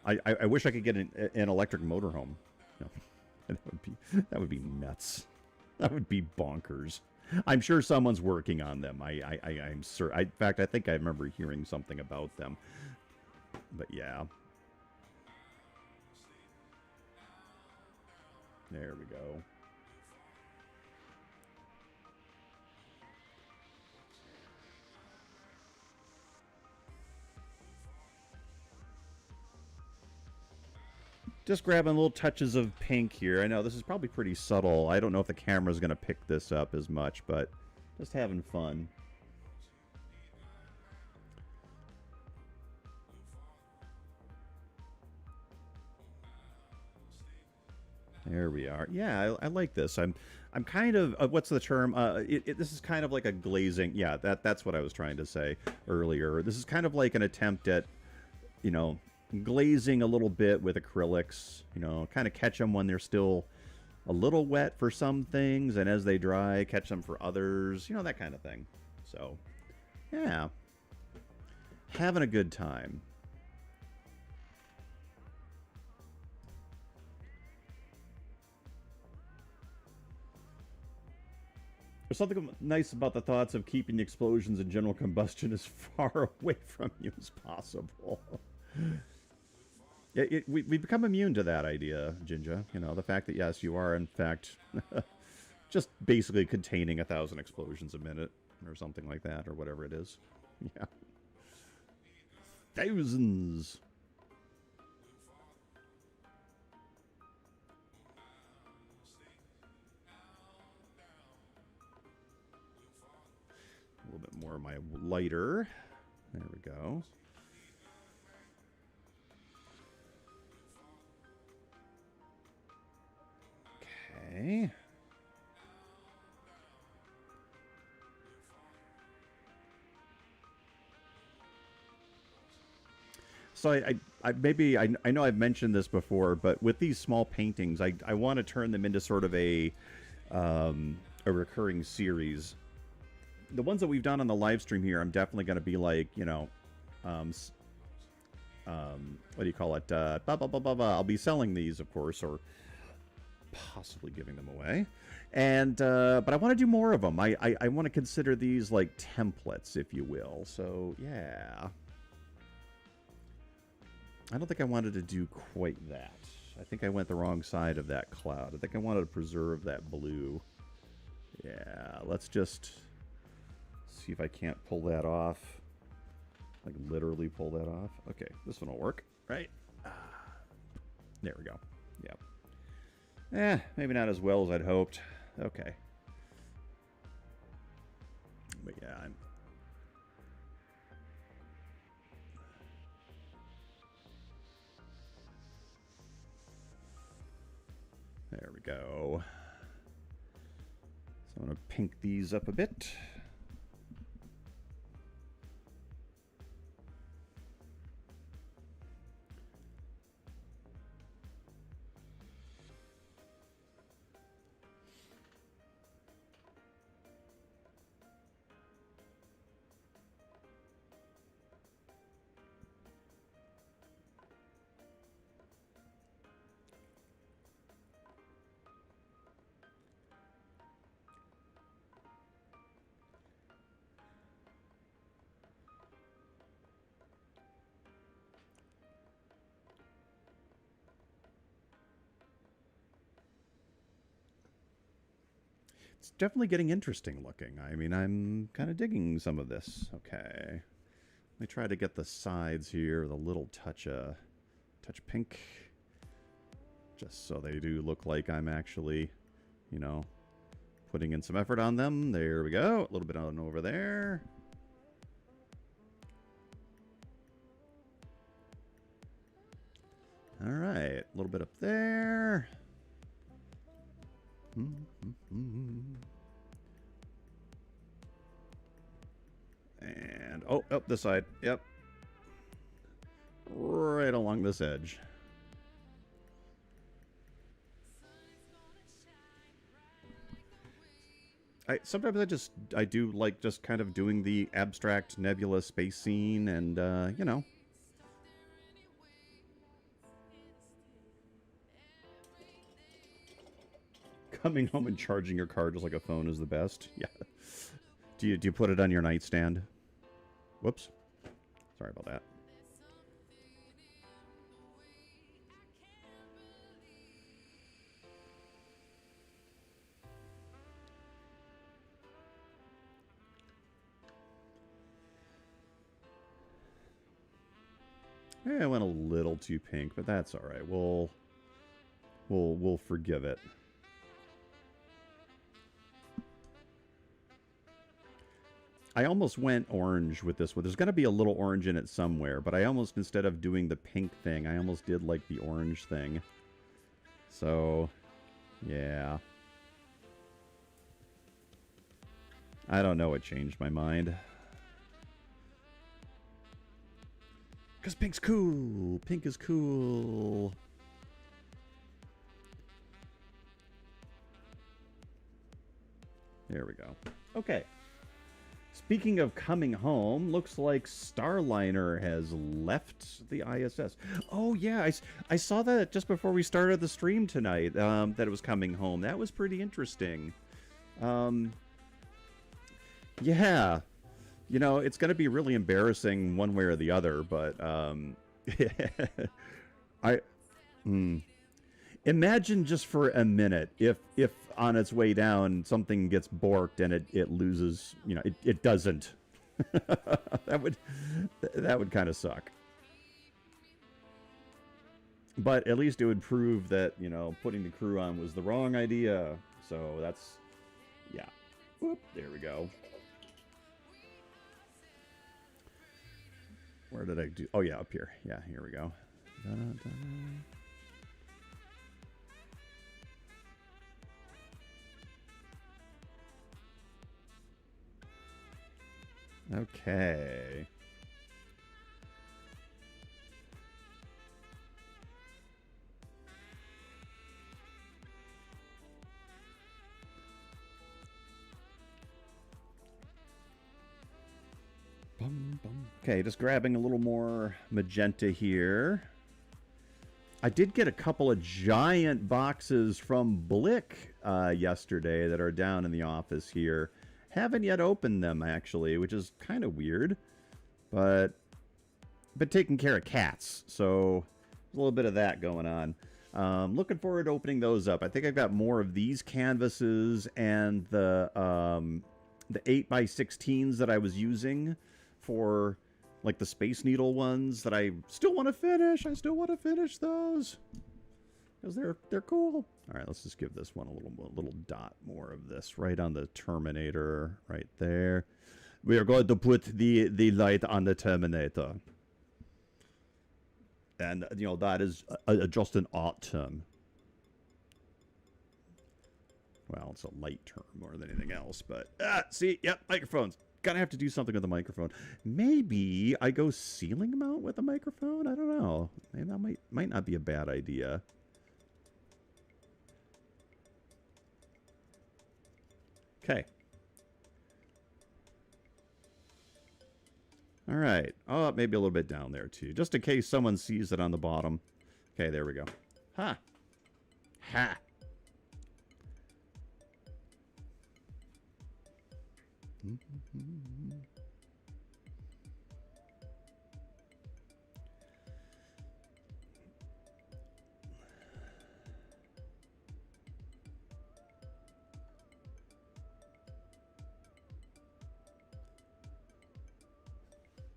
Speaker 1: I wish I could get an electric motorhome. No. That would be nuts. That would be bonkers. I'm sure someone's working on them. I'm certain. In fact, I think I remember hearing something about them. But yeah. There we go. Just grabbing little touches of pink here. I know this is probably pretty subtle. I don't know if the camera's going to pick this up as much, but just having fun. There we are. Yeah, I like this. I'm kind of what's the term? This is kind of like a glazing. Yeah, that's what I was trying to say earlier. This is kind of like an attempt at, you know, glazing a little bit with acrylics. You know, kind of catch them when they're still a little wet for some things, and as they dry, catch them for others. You know, that kind of thing. So, yeah, having a good time. There's something nice about the thoughts of keeping the explosions and general combustion as far away from you as possible. We become immune to that idea, Jinja. You know, the fact that, yes, you are, in fact, just basically containing 1,000 explosions a minute or something like that, or whatever it is. Yeah. Thousands. A little bit more of my lighter. There we go. Okay. So I know I've mentioned this before, but with these small paintings, I want to turn them into sort of a recurring series. The ones that we've done on the live stream here, I'm definitely going to be like, you know, what do you call it? Blah, blah, blah, blah, blah. I'll be selling these, of course, or possibly giving them away. And but I want to do more of them. I want to consider these like templates, if you will. So yeah, I don't think I wanted to do quite that. I think I went the wrong side of that cloud. I think I wanted to preserve that blue. Yeah, let's just see if I can't pull that off. Like literally pull that off. Okay, this one will work, right? There we go. Yeah. Maybe not as well as I'd hoped. Okay. But yeah, there we go. So I'm going to pink these up a bit. It's definitely getting interesting looking. I mean, I'm kind of digging some of this. Okay. Let me try to get the sides here with a little touch pink. Just so they do look like I'm actually, you know, putting in some effort on them. There we go. A little bit on over there. All right. A little bit up there. And up this side. Yep. Right along this edge. Sometimes I do like just kind of doing the abstract nebula space scene, and you know. Coming home and charging your car just like a phone is the best. Yeah. Do you put it on your nightstand? Whoops. Sorry about that. I went a little too pink, but that's all right. We'll forgive it. I almost went orange with this one. There's got to be a little orange in it somewhere, but I almost, instead of doing the pink thing, I almost did like the orange thing. So, yeah. I don't know what changed my mind. Because pink's cool. Pink is cool. There we go. Okay. Speaking of coming home, looks like Starliner has left the ISS. Oh, yeah, I saw that just before we started the stream tonight, that it was coming home. That was pretty interesting. Yeah. You know, it's going to be really embarrassing one way or the other, but imagine just for a minute if on its way down something gets borked and it loses, you know, it doesn't. that would kind of suck. But at least it would prove that, you know, putting the crew on was the wrong idea. So that's, yeah. Whoop, there we go. Where did I do? Oh, yeah, up here. Yeah, here we go. Okay. Okay, just grabbing a little more magenta here. I did get a couple of giant boxes from Blick yesterday that are down in the office here. Haven't yet opened them, actually, which is kind of weird. But taking care of cats, so a little bit of that going on. Looking forward to opening those up. I think I've got more of these canvases and the 8x16s that I was using for like the Space Needle ones that I still want to finish. I still want to finish those because they're cool. All right, let's just give this one a little dot more of this right on the Terminator right there. We are going to put the light on the Terminator. And, you know, that is just an art term. Well, it's a light term more than anything else, but... see, yep, microphones. Gotta have to do something with the microphone. Maybe I go ceiling mount with a microphone? I don't know. Maybe that might not be a bad idea. Okay. All right. Oh, maybe a little bit down there, too. Just in case someone sees it on the bottom. Okay, there we go. Ha! Ha!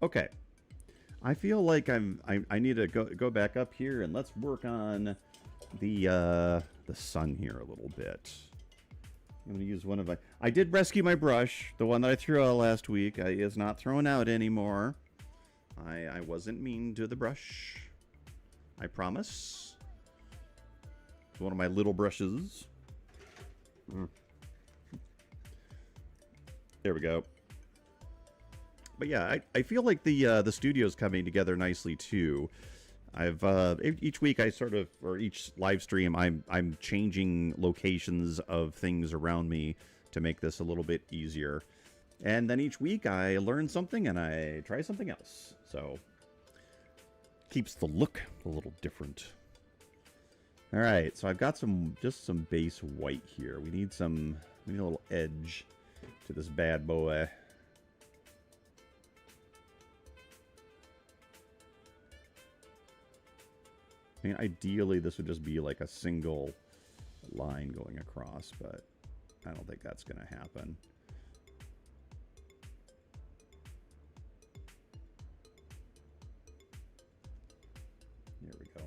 Speaker 1: Okay. I feel like I need to go back up here and let's work on the sun here a little bit. I'm going to use one of my... I did rescue my brush. The one that I threw out last week is not thrown out anymore. I wasn't mean to the brush. I promise. It's one of my little brushes. There we go. But yeah, I feel like the studio's coming together nicely too. I've each week I sort of, or each live stream, I'm changing locations of things around me to make this a little bit easier. And then each week I learn something and I try something else. So keeps the look a little different. All right, so I've got just some base white here. We need a little edge to this bad boy. I mean, ideally this would just be like a single line going across, but I don't think that's going to happen. There we go.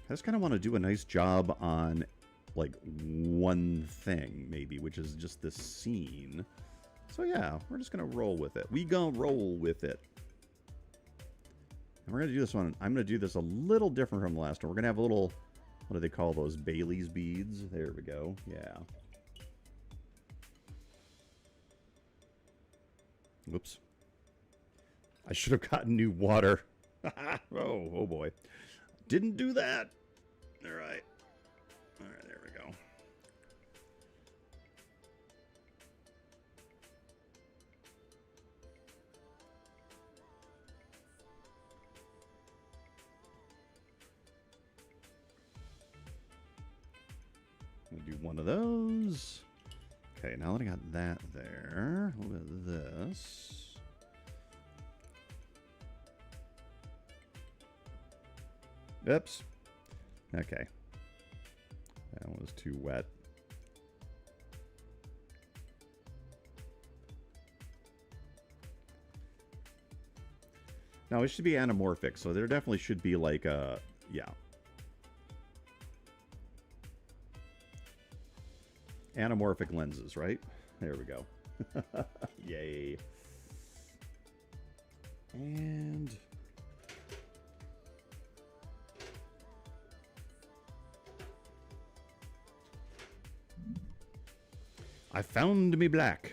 Speaker 1: I just kind of want to do a nice job on like one thing maybe, which is just this scene. So yeah, we're just going to roll with it. We gonna roll with it. And we're going to do this one. I'm going to do this a little different from the last one. We're going to have a little, what do they call those? Bailey's beads. There we go. Yeah. Whoops. I should have gotten new water. Oh boy. Didn't do that. All right. All right, there we go. We'll do one of those. Okay, now that I got that there, a little bit of this. Oops. Okay. That was too wet. Now, it should be anamorphic, so there definitely should be like a, yeah. Anamorphic lenses, right? There we go. Yay. And I found me black.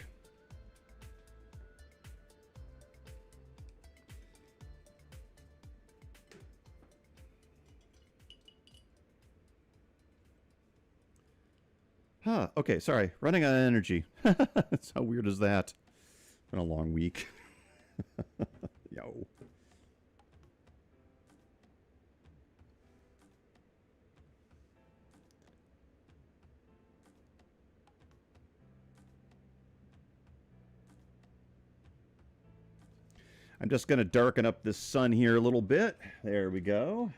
Speaker 1: Huh, okay, sorry. Running out of energy. How weird is that? Been a long week. Yo. I'm just going to darken up this sun here a little bit. There we go.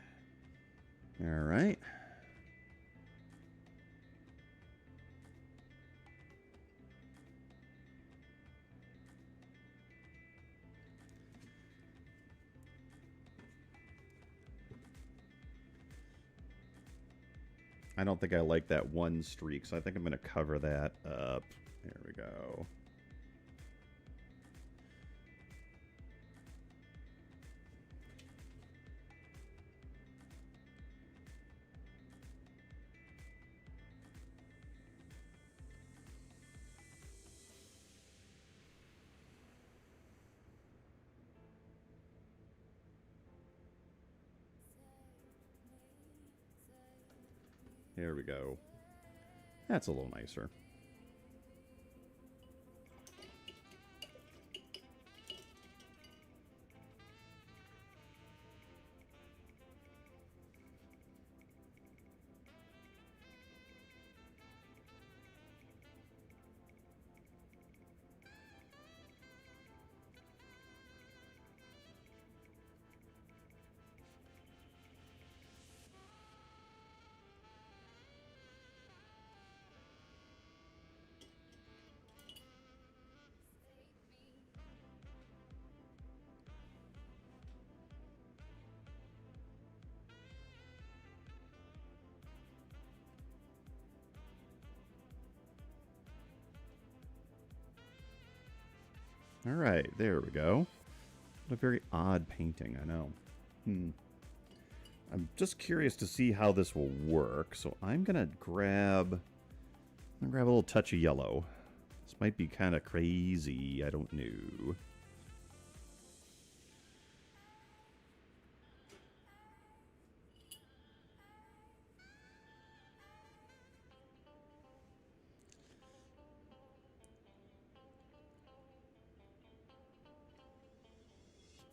Speaker 1: All right. I don't think I like that one streak, so I think I'm going to cover that up. There we go. There we go. That's a little nicer. All right, there we go. What a very odd painting, I know. I'm just curious to see how this will work, so I'm gonna grab a little touch of yellow. This might be kind of crazy, I don't know.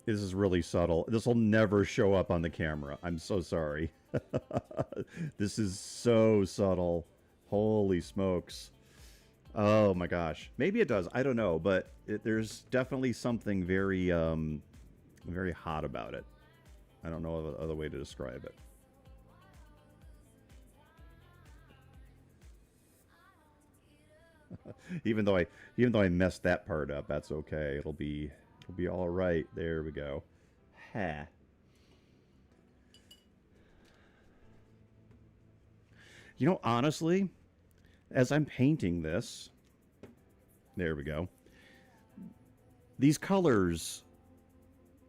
Speaker 1: This is really subtle. This will never show up on the camera. I'm so sorry. This is so subtle. Holy smokes. Oh my gosh. Maybe it does. I don't know, but there's definitely something very very hot about it. I don't know other way to describe it. Even though I messed that part up, that's okay. It'll be all right. There we go. Ha. You know, honestly, as I'm painting this, there we go. These colors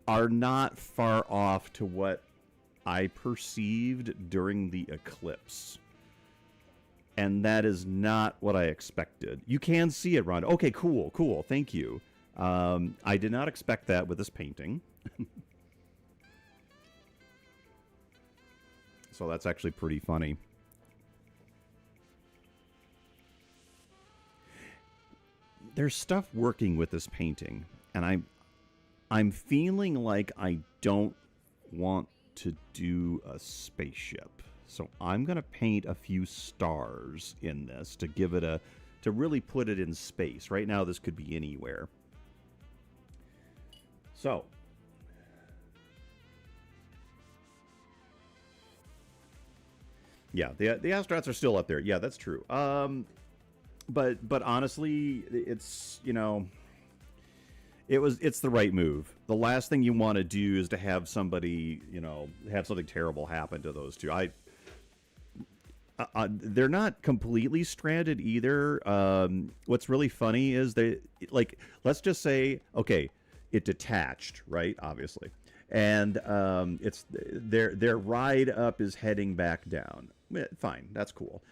Speaker 1: are not far off to what I perceived during the eclipse. And that is not what I expected. You can see it, Ron. Okay, cool, cool. Thank you. I did not expect that with this painting. So that's actually pretty funny. There's stuff working with this painting, and I'm feeling like I don't want to do a spaceship. So I'm going to paint a few stars in this to give it to really put it in space. Right now this could be anywhere. So yeah, the astronauts are still up there. Yeah, that's true. But honestly, it's, you know, it's the right move. The last thing you want to do is to have somebody, you know, have something terrible happen to those two. They're not completely stranded either. What's really funny is let's just say, okay, it detached, right? Obviously, and it's their ride up is heading back down. Fine, that's cool.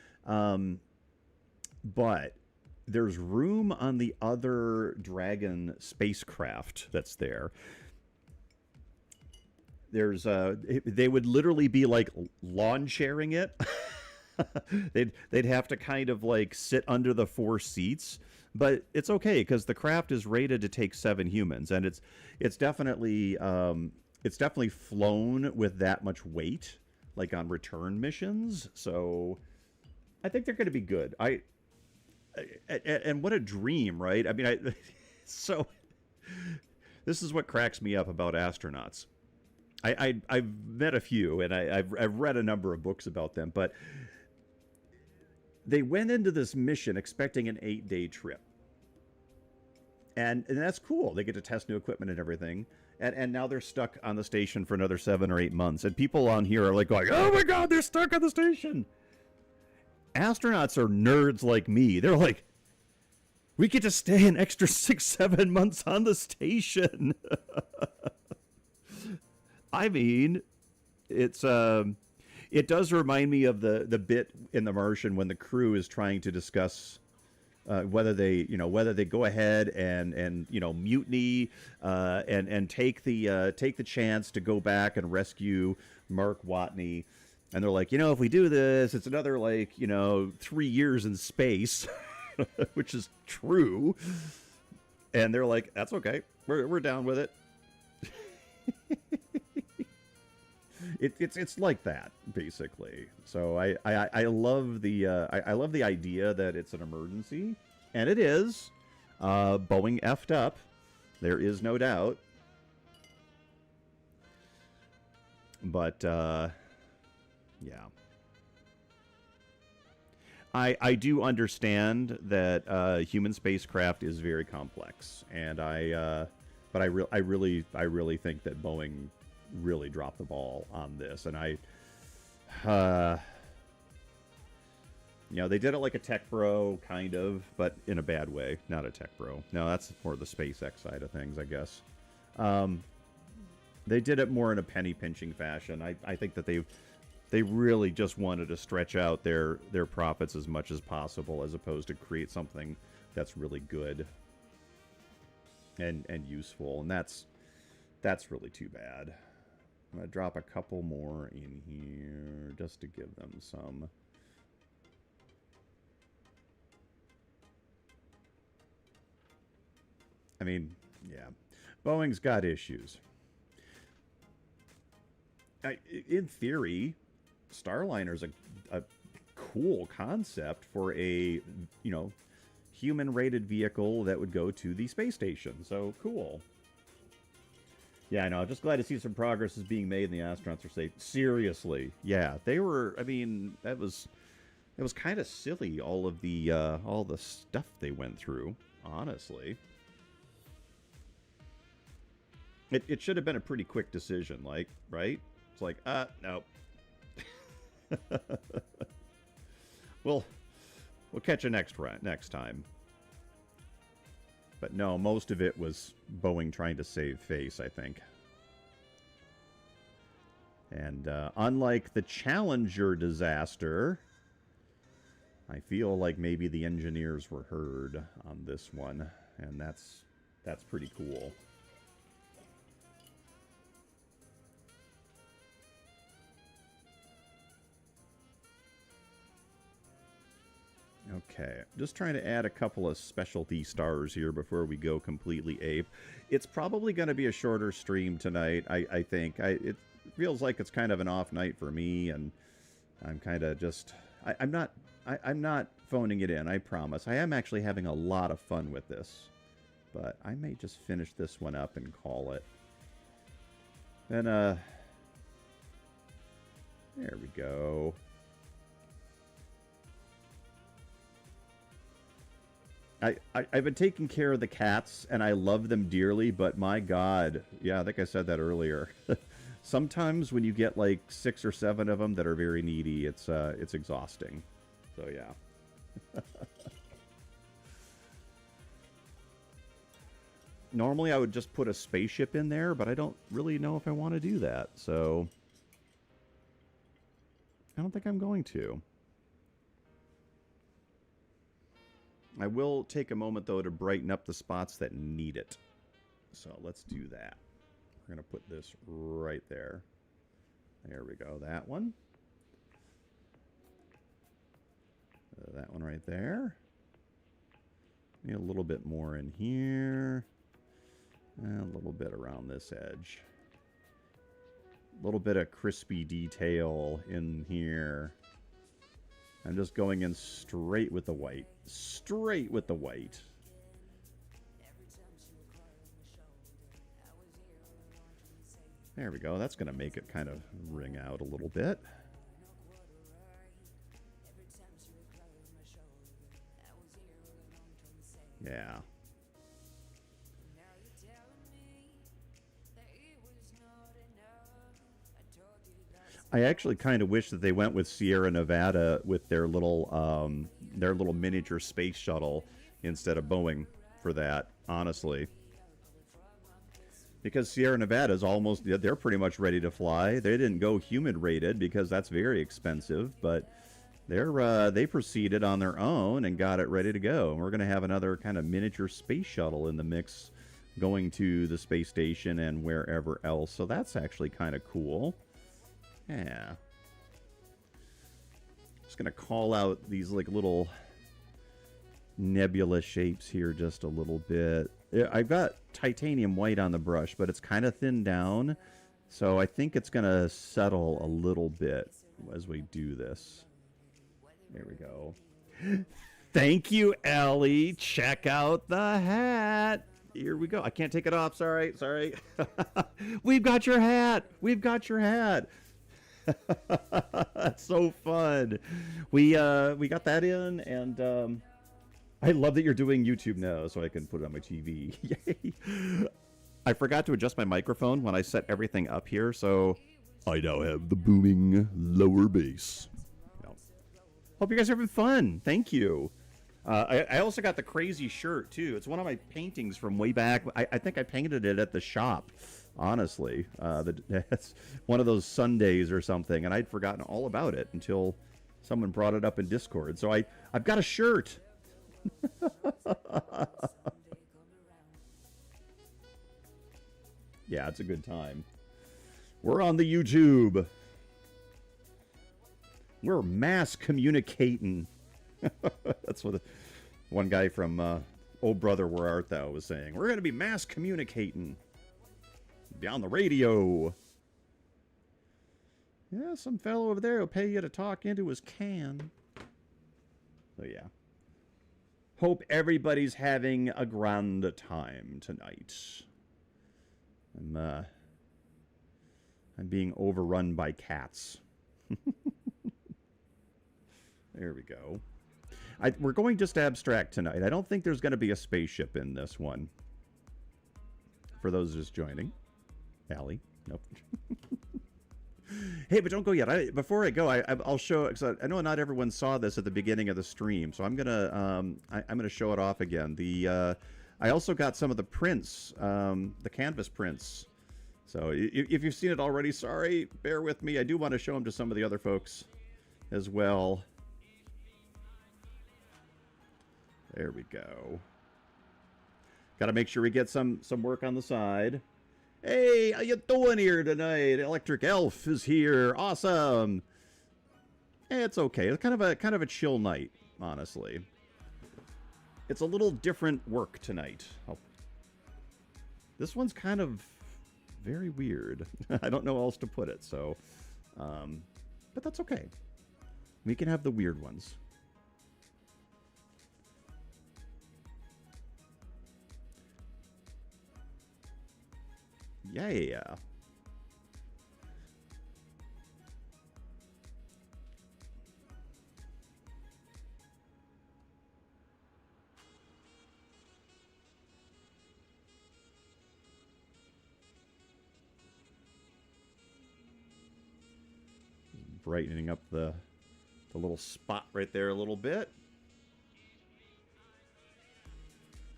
Speaker 1: But there's room on the other Dragon spacecraft that's there. They would literally be like lawn sharing it. they'd have to kind of like sit under the 4 seats, but it's okay because the craft is rated to take 7 humans, and it's definitely flown with that much weight, like on return missions. So I think they're going to be good. And what a dream, right? I mean, so this is what cracks me up about astronauts. I've met a few, and I've read a number of books about them, but they went into this mission expecting an 8-day trip. And that's cool. They get to test new equipment and everything. And now they're stuck on the station for another 7 or 8 months. And people on here are like going, oh my God, they're stuck on the station. Astronauts are nerds like me. They're like, we get to stay an extra 6, 7 months on the station. I mean, it does remind me of the bit in The Martian when the crew is trying to discuss whether they go ahead and mutiny and take the chance to go back and rescue Mark Watney. And they're like, if we do this, it's another 3 years in space, which is true. And they're like, that's okay. We're down with it. It's like that, basically. So I love the idea that it's an emergency, and it is. Boeing effed up. There is no doubt. But yeah, I do understand that human spacecraft is very complex, and but I really think that Boeing really dropped the ball on this, and they did it like a tech bro, kind of, but in a bad way. Not a tech bro. No, that's more the SpaceX side of things, I guess. They did it more in a penny pinching fashion. I think that they really just wanted to stretch out their profits as much as possible, as opposed to create something that's really good and useful, and that's really too bad. I'm going to drop a couple more in here just to give them some. I mean, yeah. Boeing's got issues. in theory, Starliner's a cool concept for a, you know, human-rated vehicle that would go to the space station. So, cool. Yeah, I know. I'm just glad to see some progress is being made and the astronauts are safe. Seriously. Yeah, they were, I mean, it was kind of silly, all the stuff they went through, honestly. It should have been a pretty quick decision, like, right? It's like, no. We'll catch you next time. But no, most of it was Boeing trying to save face, I think. And unlike the Challenger disaster, I feel like maybe the engineers were heard on this one, and that's pretty cool. Okay, just trying to add a couple of specialty stars here before we go completely ape. It's probably going to be a shorter stream tonight, I think. It feels like it's kind of an off night for me, and I'm kind of just... I'm not phoning it in, I promise. I am actually having a lot of fun with this. But I may just finish this one up and call it. And, there we go. I've been taking care of the cats, and I love them dearly, but my God, yeah, I think I said that earlier. Sometimes when you get like 6 or 7 of them that are very needy, it's exhausting. So yeah. Normally I would just put a spaceship in there, but I don't really know if I want to do that, so I don't think I'm going to. I will take a moment, though, to brighten up the spots that need it. So let's do that. We're going to put this right there. There we go. That one. That one right there. Need a little bit more in here. And a little bit around this edge. A little bit of crispy detail in here. I'm just going in straight with the white. Straight with the white. There we go. That's going to make it kind of ring out a little bit. Yeah. I actually kind of wish that they went with Sierra Nevada with their little miniature space shuttle instead of Boeing for that, honestly. Because Sierra Nevada is almost, they're pretty much ready to fly. They didn't go human rated because that's very expensive, but they proceeded on their own and got it ready to go. And we're going to have another kind of miniature space shuttle in the mix going to the space station and wherever else. So that's actually kind of cool. Yeah. Just going to call out these like little nebula shapes here just a little bit. I've got titanium white on the brush, but it's kind of thinned down. So I think it's going to settle a little bit as we do this. There we go. Thank you, Ellie. Check out the hat. Here we go. I can't take it off. Sorry. We've got your hat. We've got your hat. That's so fun. We got that in, and I love that you're doing YouTube now, so I can put it on my TV. Yay! I forgot to adjust my microphone when I set everything up here, so I now have the booming lower bass. Hope you guys are having fun. Thank you. I also got the crazy shirt too. It's one of my paintings from way back. I think I painted it at the shop. Honestly, it's one of those Sundays or something, and I'd forgotten all about it until someone brought it up in Discord. So I've got a shirt. Yeah, it's a good time. We're on the YouTube. We're mass communicating. That's what one guy from Oh Brother, Where Art Thou was saying. We're going to be mass communicating. Be on the radio. Yeah, some fellow over there will pay you to talk into his can. So yeah. Hope everybody's having a grand time tonight. I'm being overrun by cats. There we go. We're going just abstract tonight. I don't think there's going to be a spaceship in this one. For those just joining. Allie. Nope. Hey, but don't go yet. Before I go, I'll show, because I know not everyone saw this at the beginning of the stream, so I'm gonna show it off again. I also got some of the prints, the canvas prints. So if you've seen it already, sorry, bear with me. I do want to show them to some of the other folks as well. There we go. Got to make sure we get some work on the side. Hey, how you doing here tonight? Electric Elf is here. Awesome. It's okay. It's kind of a chill night, honestly. It's a little different work tonight. Oh. This one's kind of very weird. I don't know how else to put it, so but that's okay. We can have the weird ones. Yeah. Brightening up the little spot right there a little bit.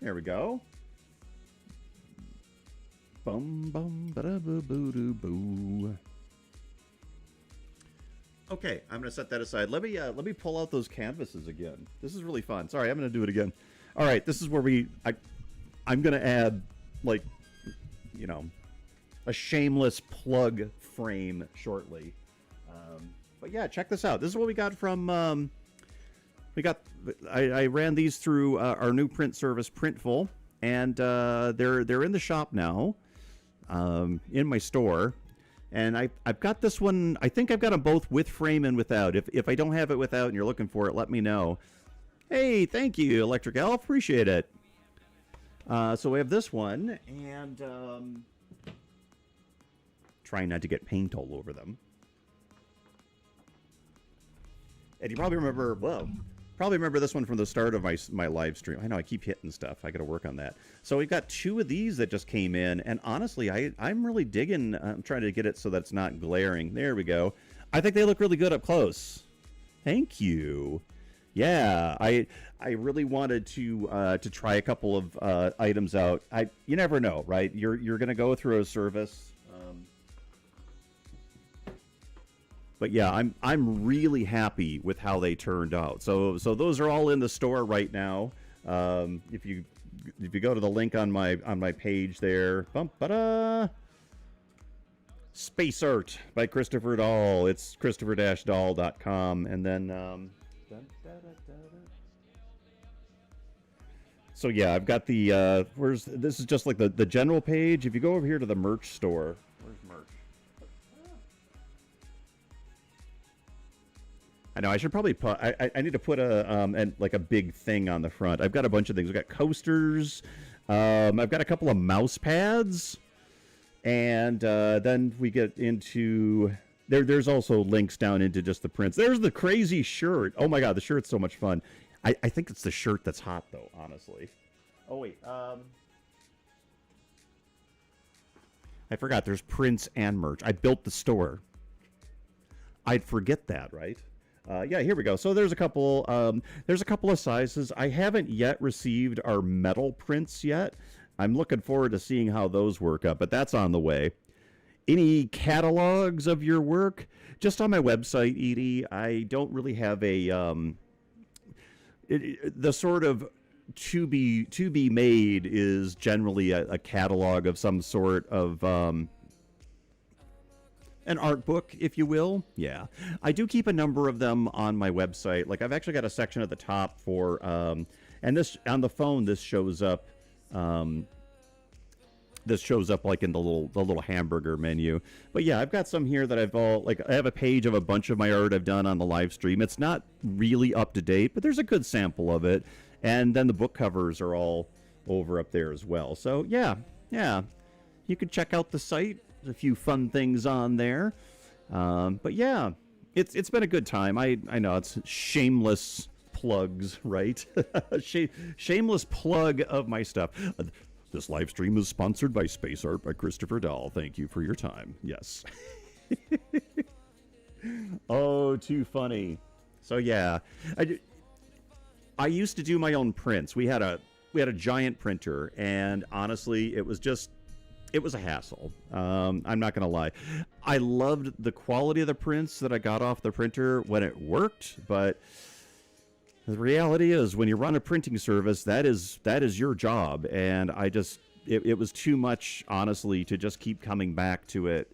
Speaker 1: There we go. Bum bum ba da boo boo doo boo. Okay, I'm gonna set that aside. Let me pull out those canvases again. This is really fun. Sorry, I'm gonna do it again. All right, this is where I'm gonna add, like, you know, a shameless plug frame shortly. But yeah, check this out. This is what we got from I ran these through our new print service, Printful, and they're in the shop now, in my store. And I've got this one. I think I've got them both with frame and without. If I don't have it without and you're looking for it, let me know. Hey, thank you, Electric Elf. Appreciate it. So we have this one, and trying not to get paint all over them. And you probably remember this one from the start of my live stream. I know I keep hitting stuff. I got to work on that. So we've got two of these that just came in, and honestly, I'm really digging. I'm trying to get it so that it's not glaring. There we go. I think they look really good up close. Thank you. Yeah, I really wanted to try a couple of items out. You never know, right? You're gonna go through a service. But yeah, I'm really happy with how they turned out. So those are all in the store right now. If you go to the link on my page there, Space Art by Christopher Dahl. It's christopher-dahl.com, and then so yeah, I've got the this is just like the general page. If you go over here to the merch store, where's merch? I know I should probably put. I need to put like a big thing on the front. I've got a bunch of things. We've got coasters. I've got a couple of mouse pads, and then we get into there's also links down into just the prints. There's the crazy shirt. Oh my god, the shirt's so much fun. I think it's the shirt that's hot though, honestly. Oh wait, I forgot. There's prints and merch. I built the store. I'd forget that, right? Yeah, here we go. So there's a couple of sizes. I haven't yet received our metal prints yet. I'm looking forward to seeing how those work up, but that's on the way. Any catalogs of your work? Just on my website, Edie. I don't really have a the sort of to be made is generally a catalog of some sort of an art book, if you will. Yeah, I do keep a number of them on my website. Like I've actually got a section at the top for and this on the phone this shows up. this shows up like in the little hamburger menu. But yeah, I've got some here that I have a page of a bunch of my art I've done on the live stream. It's not really up to date, but there's a good sample of it. And then the book covers are all over up there as well. So yeah, you can check out the site. There's a few fun things on there. But yeah, it's been a good time. I know it's shameless plugs, right? Shameless plug of my stuff. This live stream is sponsored by Space Art by Christopher Dahl. Thank you for your time. Yes. Oh, too funny. So yeah, I used to do my own prints. We had a giant printer, and honestly, it was a hassle. I'm not gonna lie. I loved the quality of the prints that I got off the printer when it worked, but the reality is, when you run a printing service, that is your job, and it was too much, honestly, to just keep coming back to it.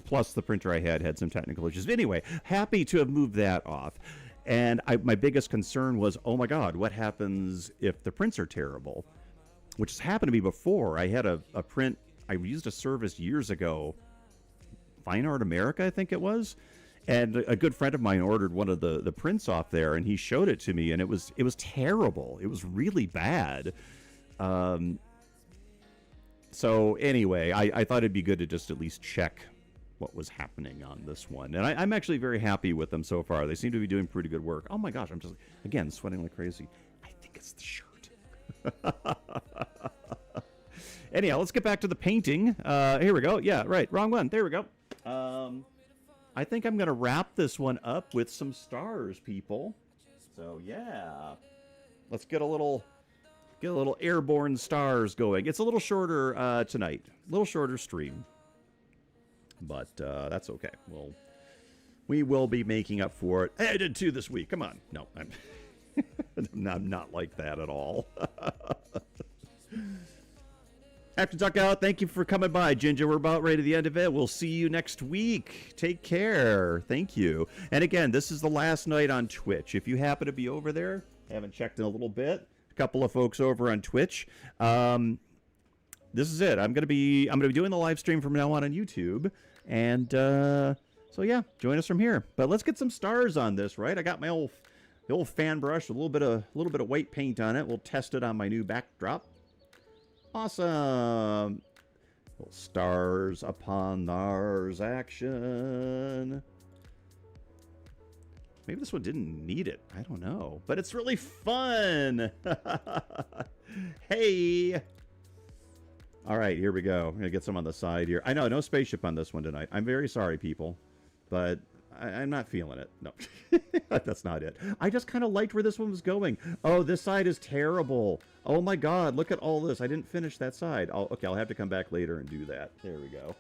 Speaker 1: Plus, the printer I had some technical issues. Anyway, happy to have moved that off. And my biggest concern was, oh my God, what happens if the prints are terrible? Which has happened to me before. I had a print, I used a service years ago, Fine Art America, I think it was. And a good friend of mine ordered one of the prints off there, and he showed it to me, and it was terrible. It was really bad. So anyway, I thought it'd be good to just at least check what was happening on this one. And I'm actually very happy with them so far. They seem to be doing pretty good work. Oh my gosh, I'm just, again, sweating like crazy. I think it's the shirt. Anyhow, let's get back to the painting. Here we go. Yeah, right. Wrong one. There we go. I think I'm going to wrap this one up with some stars, people. So yeah, let's get a little airborne stars going. It's a little shorter tonight, a little shorter stream, but that's okay. We will be making up for it. Hey, I did 2 this week. Come on. No, I'm not like that at all. After Duck Out, thank you for coming by, Ginger. We're about right at the end of it. We'll see you next week. Take care. Thank you. And again, this is the last night on Twitch. If you happen to be over there, haven't checked in a little bit. A couple of folks over on Twitch. This is it. I'm gonna be doing the live stream from now on YouTube. And so yeah, join us from here. But let's get some stars on this, right? I got my the old fan brush, a little bit of white paint on it. We'll test it on my new backdrop. Awesome. Little stars upon Mars action. Maybe this one didn't need it. I don't know. But it's really fun. Hey. All right, here we go. I'm going to get some on the side here. I know, no spaceship on this one tonight. I'm very sorry, people. But I'm not feeling it. No, that's not it. I just kind of liked where this one was going. Oh, this side is terrible. Oh my God, look at all this. I didn't finish that side. Okay, I'll have to come back later and do that. There we go.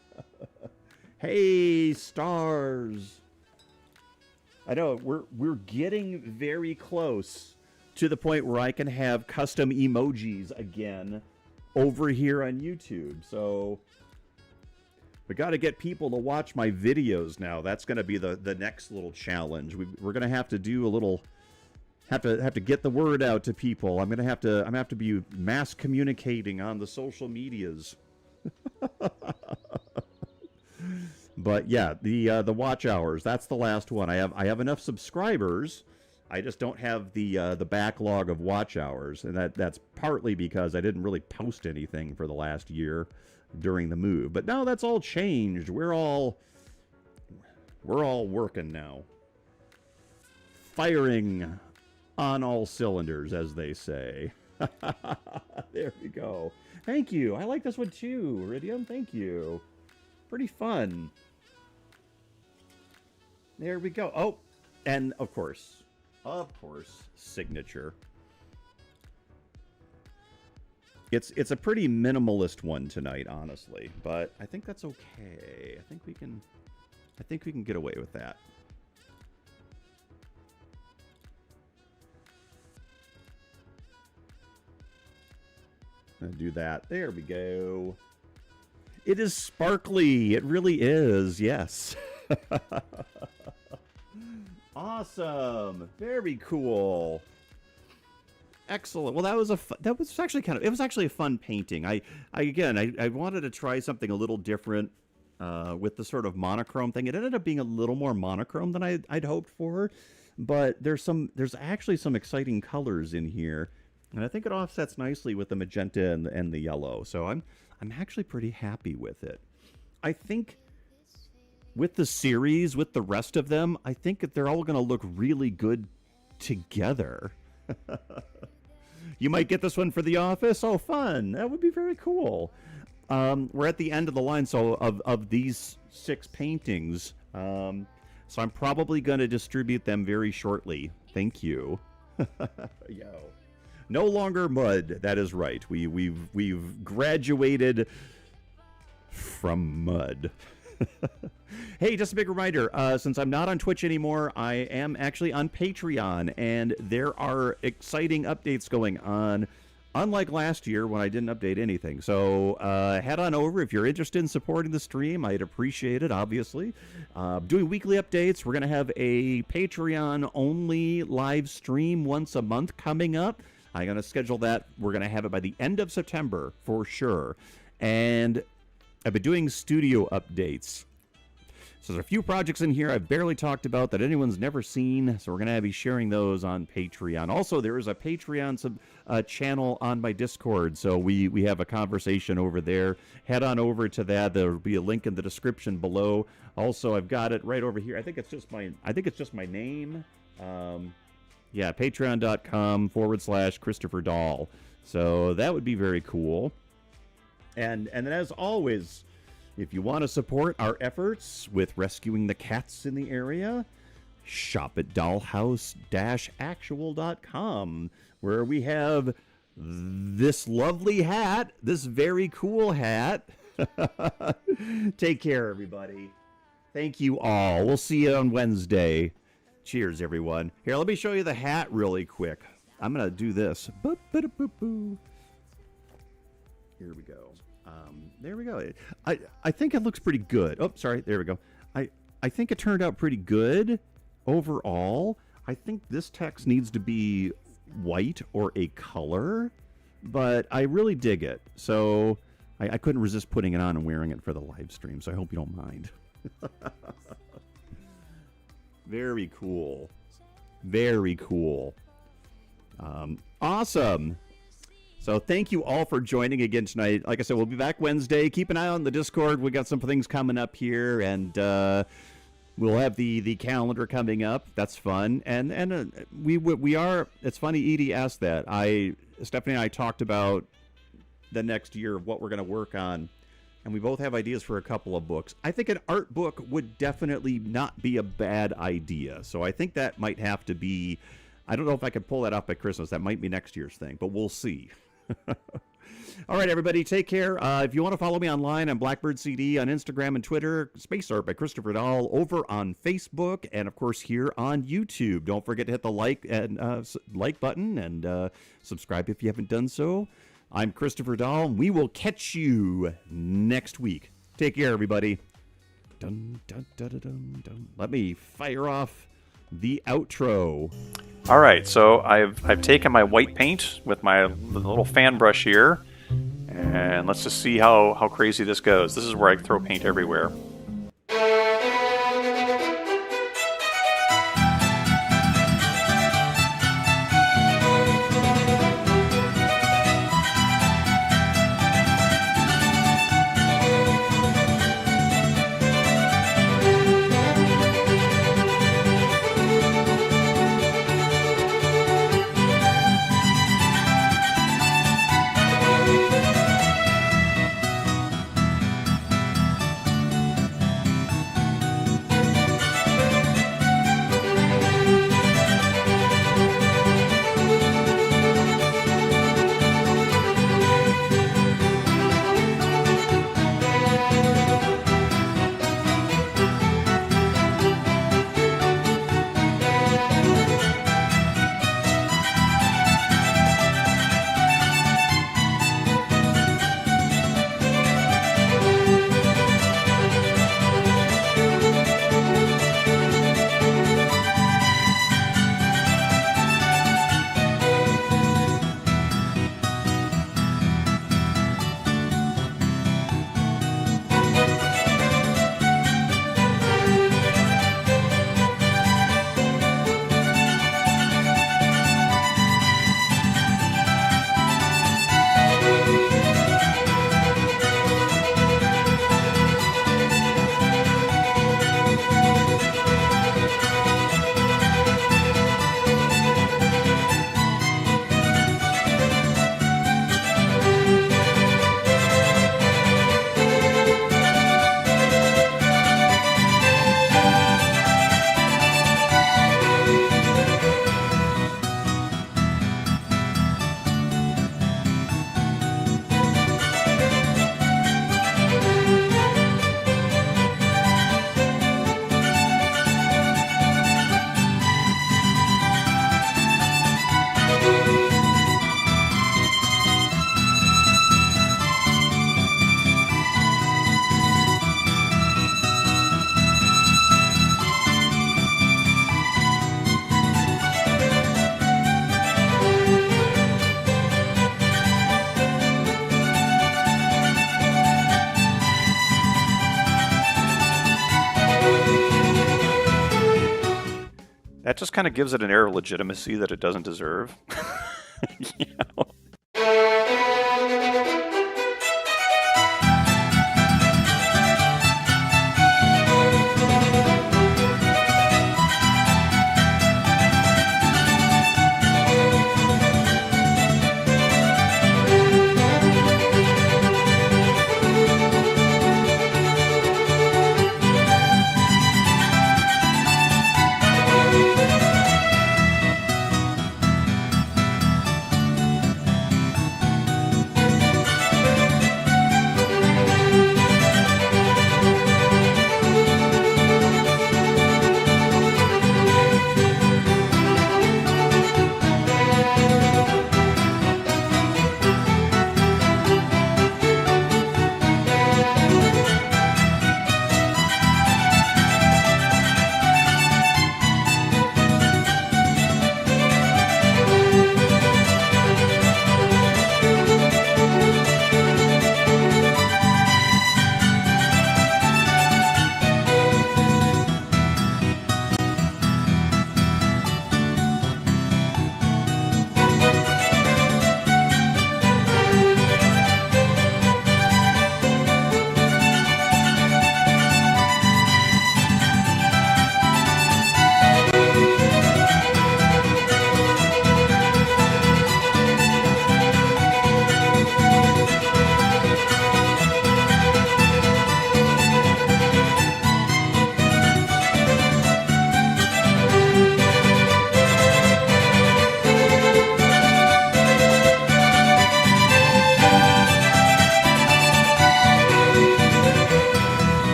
Speaker 1: Hey, stars. I know, we're getting very close to the point where I can have custom emojis again over here on YouTube. So we got to get people to watch my videos now. That's going to be the next little challenge. We're going to have to do a little, have to get the word out to people. I'm going to have to be mass communicating on the social medias. But yeah, the watch hours, that's the last one. I have enough subscribers. I just don't have the backlog of watch hours, and that's partly because I didn't really post anything for the last year during the move. But now that's all changed. We're all working now. Firing on all cylinders, as they say. There we go. Thank you. I like this one too, Iridium. Thank you. Pretty fun. There we go. Oh, and of course, signature. It's a pretty minimalist one tonight, honestly, but I think that's okay. I think we can get away with that. Gonna do that. There we go. It is sparkly. It really is. Yes. Awesome. Very cool. Excellent. Well, that was actually it was actually a fun painting. I wanted to try something a little different with the sort of monochrome thing. It ended up being a little more monochrome than I'd hoped for, but there's actually some exciting colors in here, and I think it offsets nicely with the magenta and the yellow. So I'm actually pretty happy with it. I think with the series, with the rest of them, I think that they're all going to look really good together. You might get this one for the office. Oh, fun. That would be very cool. We're at the end of the line, so of these 6 paintings. So I'm probably going to distribute them very shortly. Thank you. Yo. No longer mud. That is right. We've graduated from mud. Hey, just a big reminder, since I'm not on Twitch anymore, I am actually on Patreon, and there are exciting updates going on, unlike last year when I didn't update anything. So head on over if you're interested in supporting the stream. I'd appreciate it, obviously. Doing weekly updates. We're going to have a Patreon-only live stream once a month coming up. I'm going to schedule that. We're going to have it by the end of September for sure. And I've been doing studio updates. So there's a few projects in here I've barely talked about that anyone's never seen. So we're going to be sharing those on Patreon. Also, there is a Patreon channel on my Discord. So we have a conversation over there. Head on over to that. There'll be a link in the description below. Also, I've got it right over here. I think it's just my name. Yeah, patreon.com/Christopher Dahl. So that would be very cool. And as always, if you want to support our efforts with rescuing the cats in the area, shop at dollhouse-actual.com, where we have this lovely hat, this very cool hat. Take care, everybody. Thank you all. We'll see you on Wednesday. Cheers, everyone. Here, let me show you the hat really quick. I'm going to do this. Boop-ba-da-boop-boo. Here we go. There we go. I think it looks pretty good. Oh, sorry. There we go. I think it turned out pretty good overall. I think this text needs to be white or a color, but I really dig it. So I couldn't resist putting it on and wearing it for the live stream, so I hope you don't mind. Very cool. Very cool. Awesome. So thank you all for joining again tonight. Like I said, we'll be back Wednesday. Keep an eye on the Discord. We got some things coming up here, and we'll have the calendar coming up. That's fun. And we are. It's funny. Edie asked that. Stephanie and I talked about the next year of what we're going to work on, and we both have ideas for a couple of books. I think an art book would definitely not be a bad idea. So I think that might have to be. I don't know if I can pull that off by Christmas. That might be next year's thing, but we'll see. All right, everybody, take care. If you want to follow me online, I'm Blackbird CD on Instagram and Twitter, Space Art by Christopher Dahl over on Facebook, and of course here on YouTube. Don't forget to hit the like button and subscribe if you haven't done so. I'm Christopher Dahl. We will catch you next week. Take care, everybody. Dun, dun, dun, dun, dun, dun. Let me fire off the outro.
Speaker 2: All right, so I've taken my white paint with my little fan brush here, and let's just see how crazy this goes. This is where I throw paint everywhere. that just kind of gives it an air of legitimacy that it doesn't deserve. You know?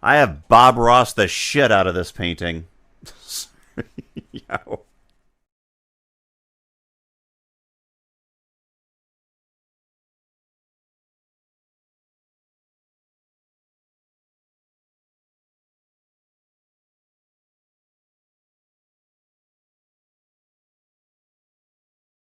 Speaker 1: I have Bob Ross the shit out of this painting. Yeah.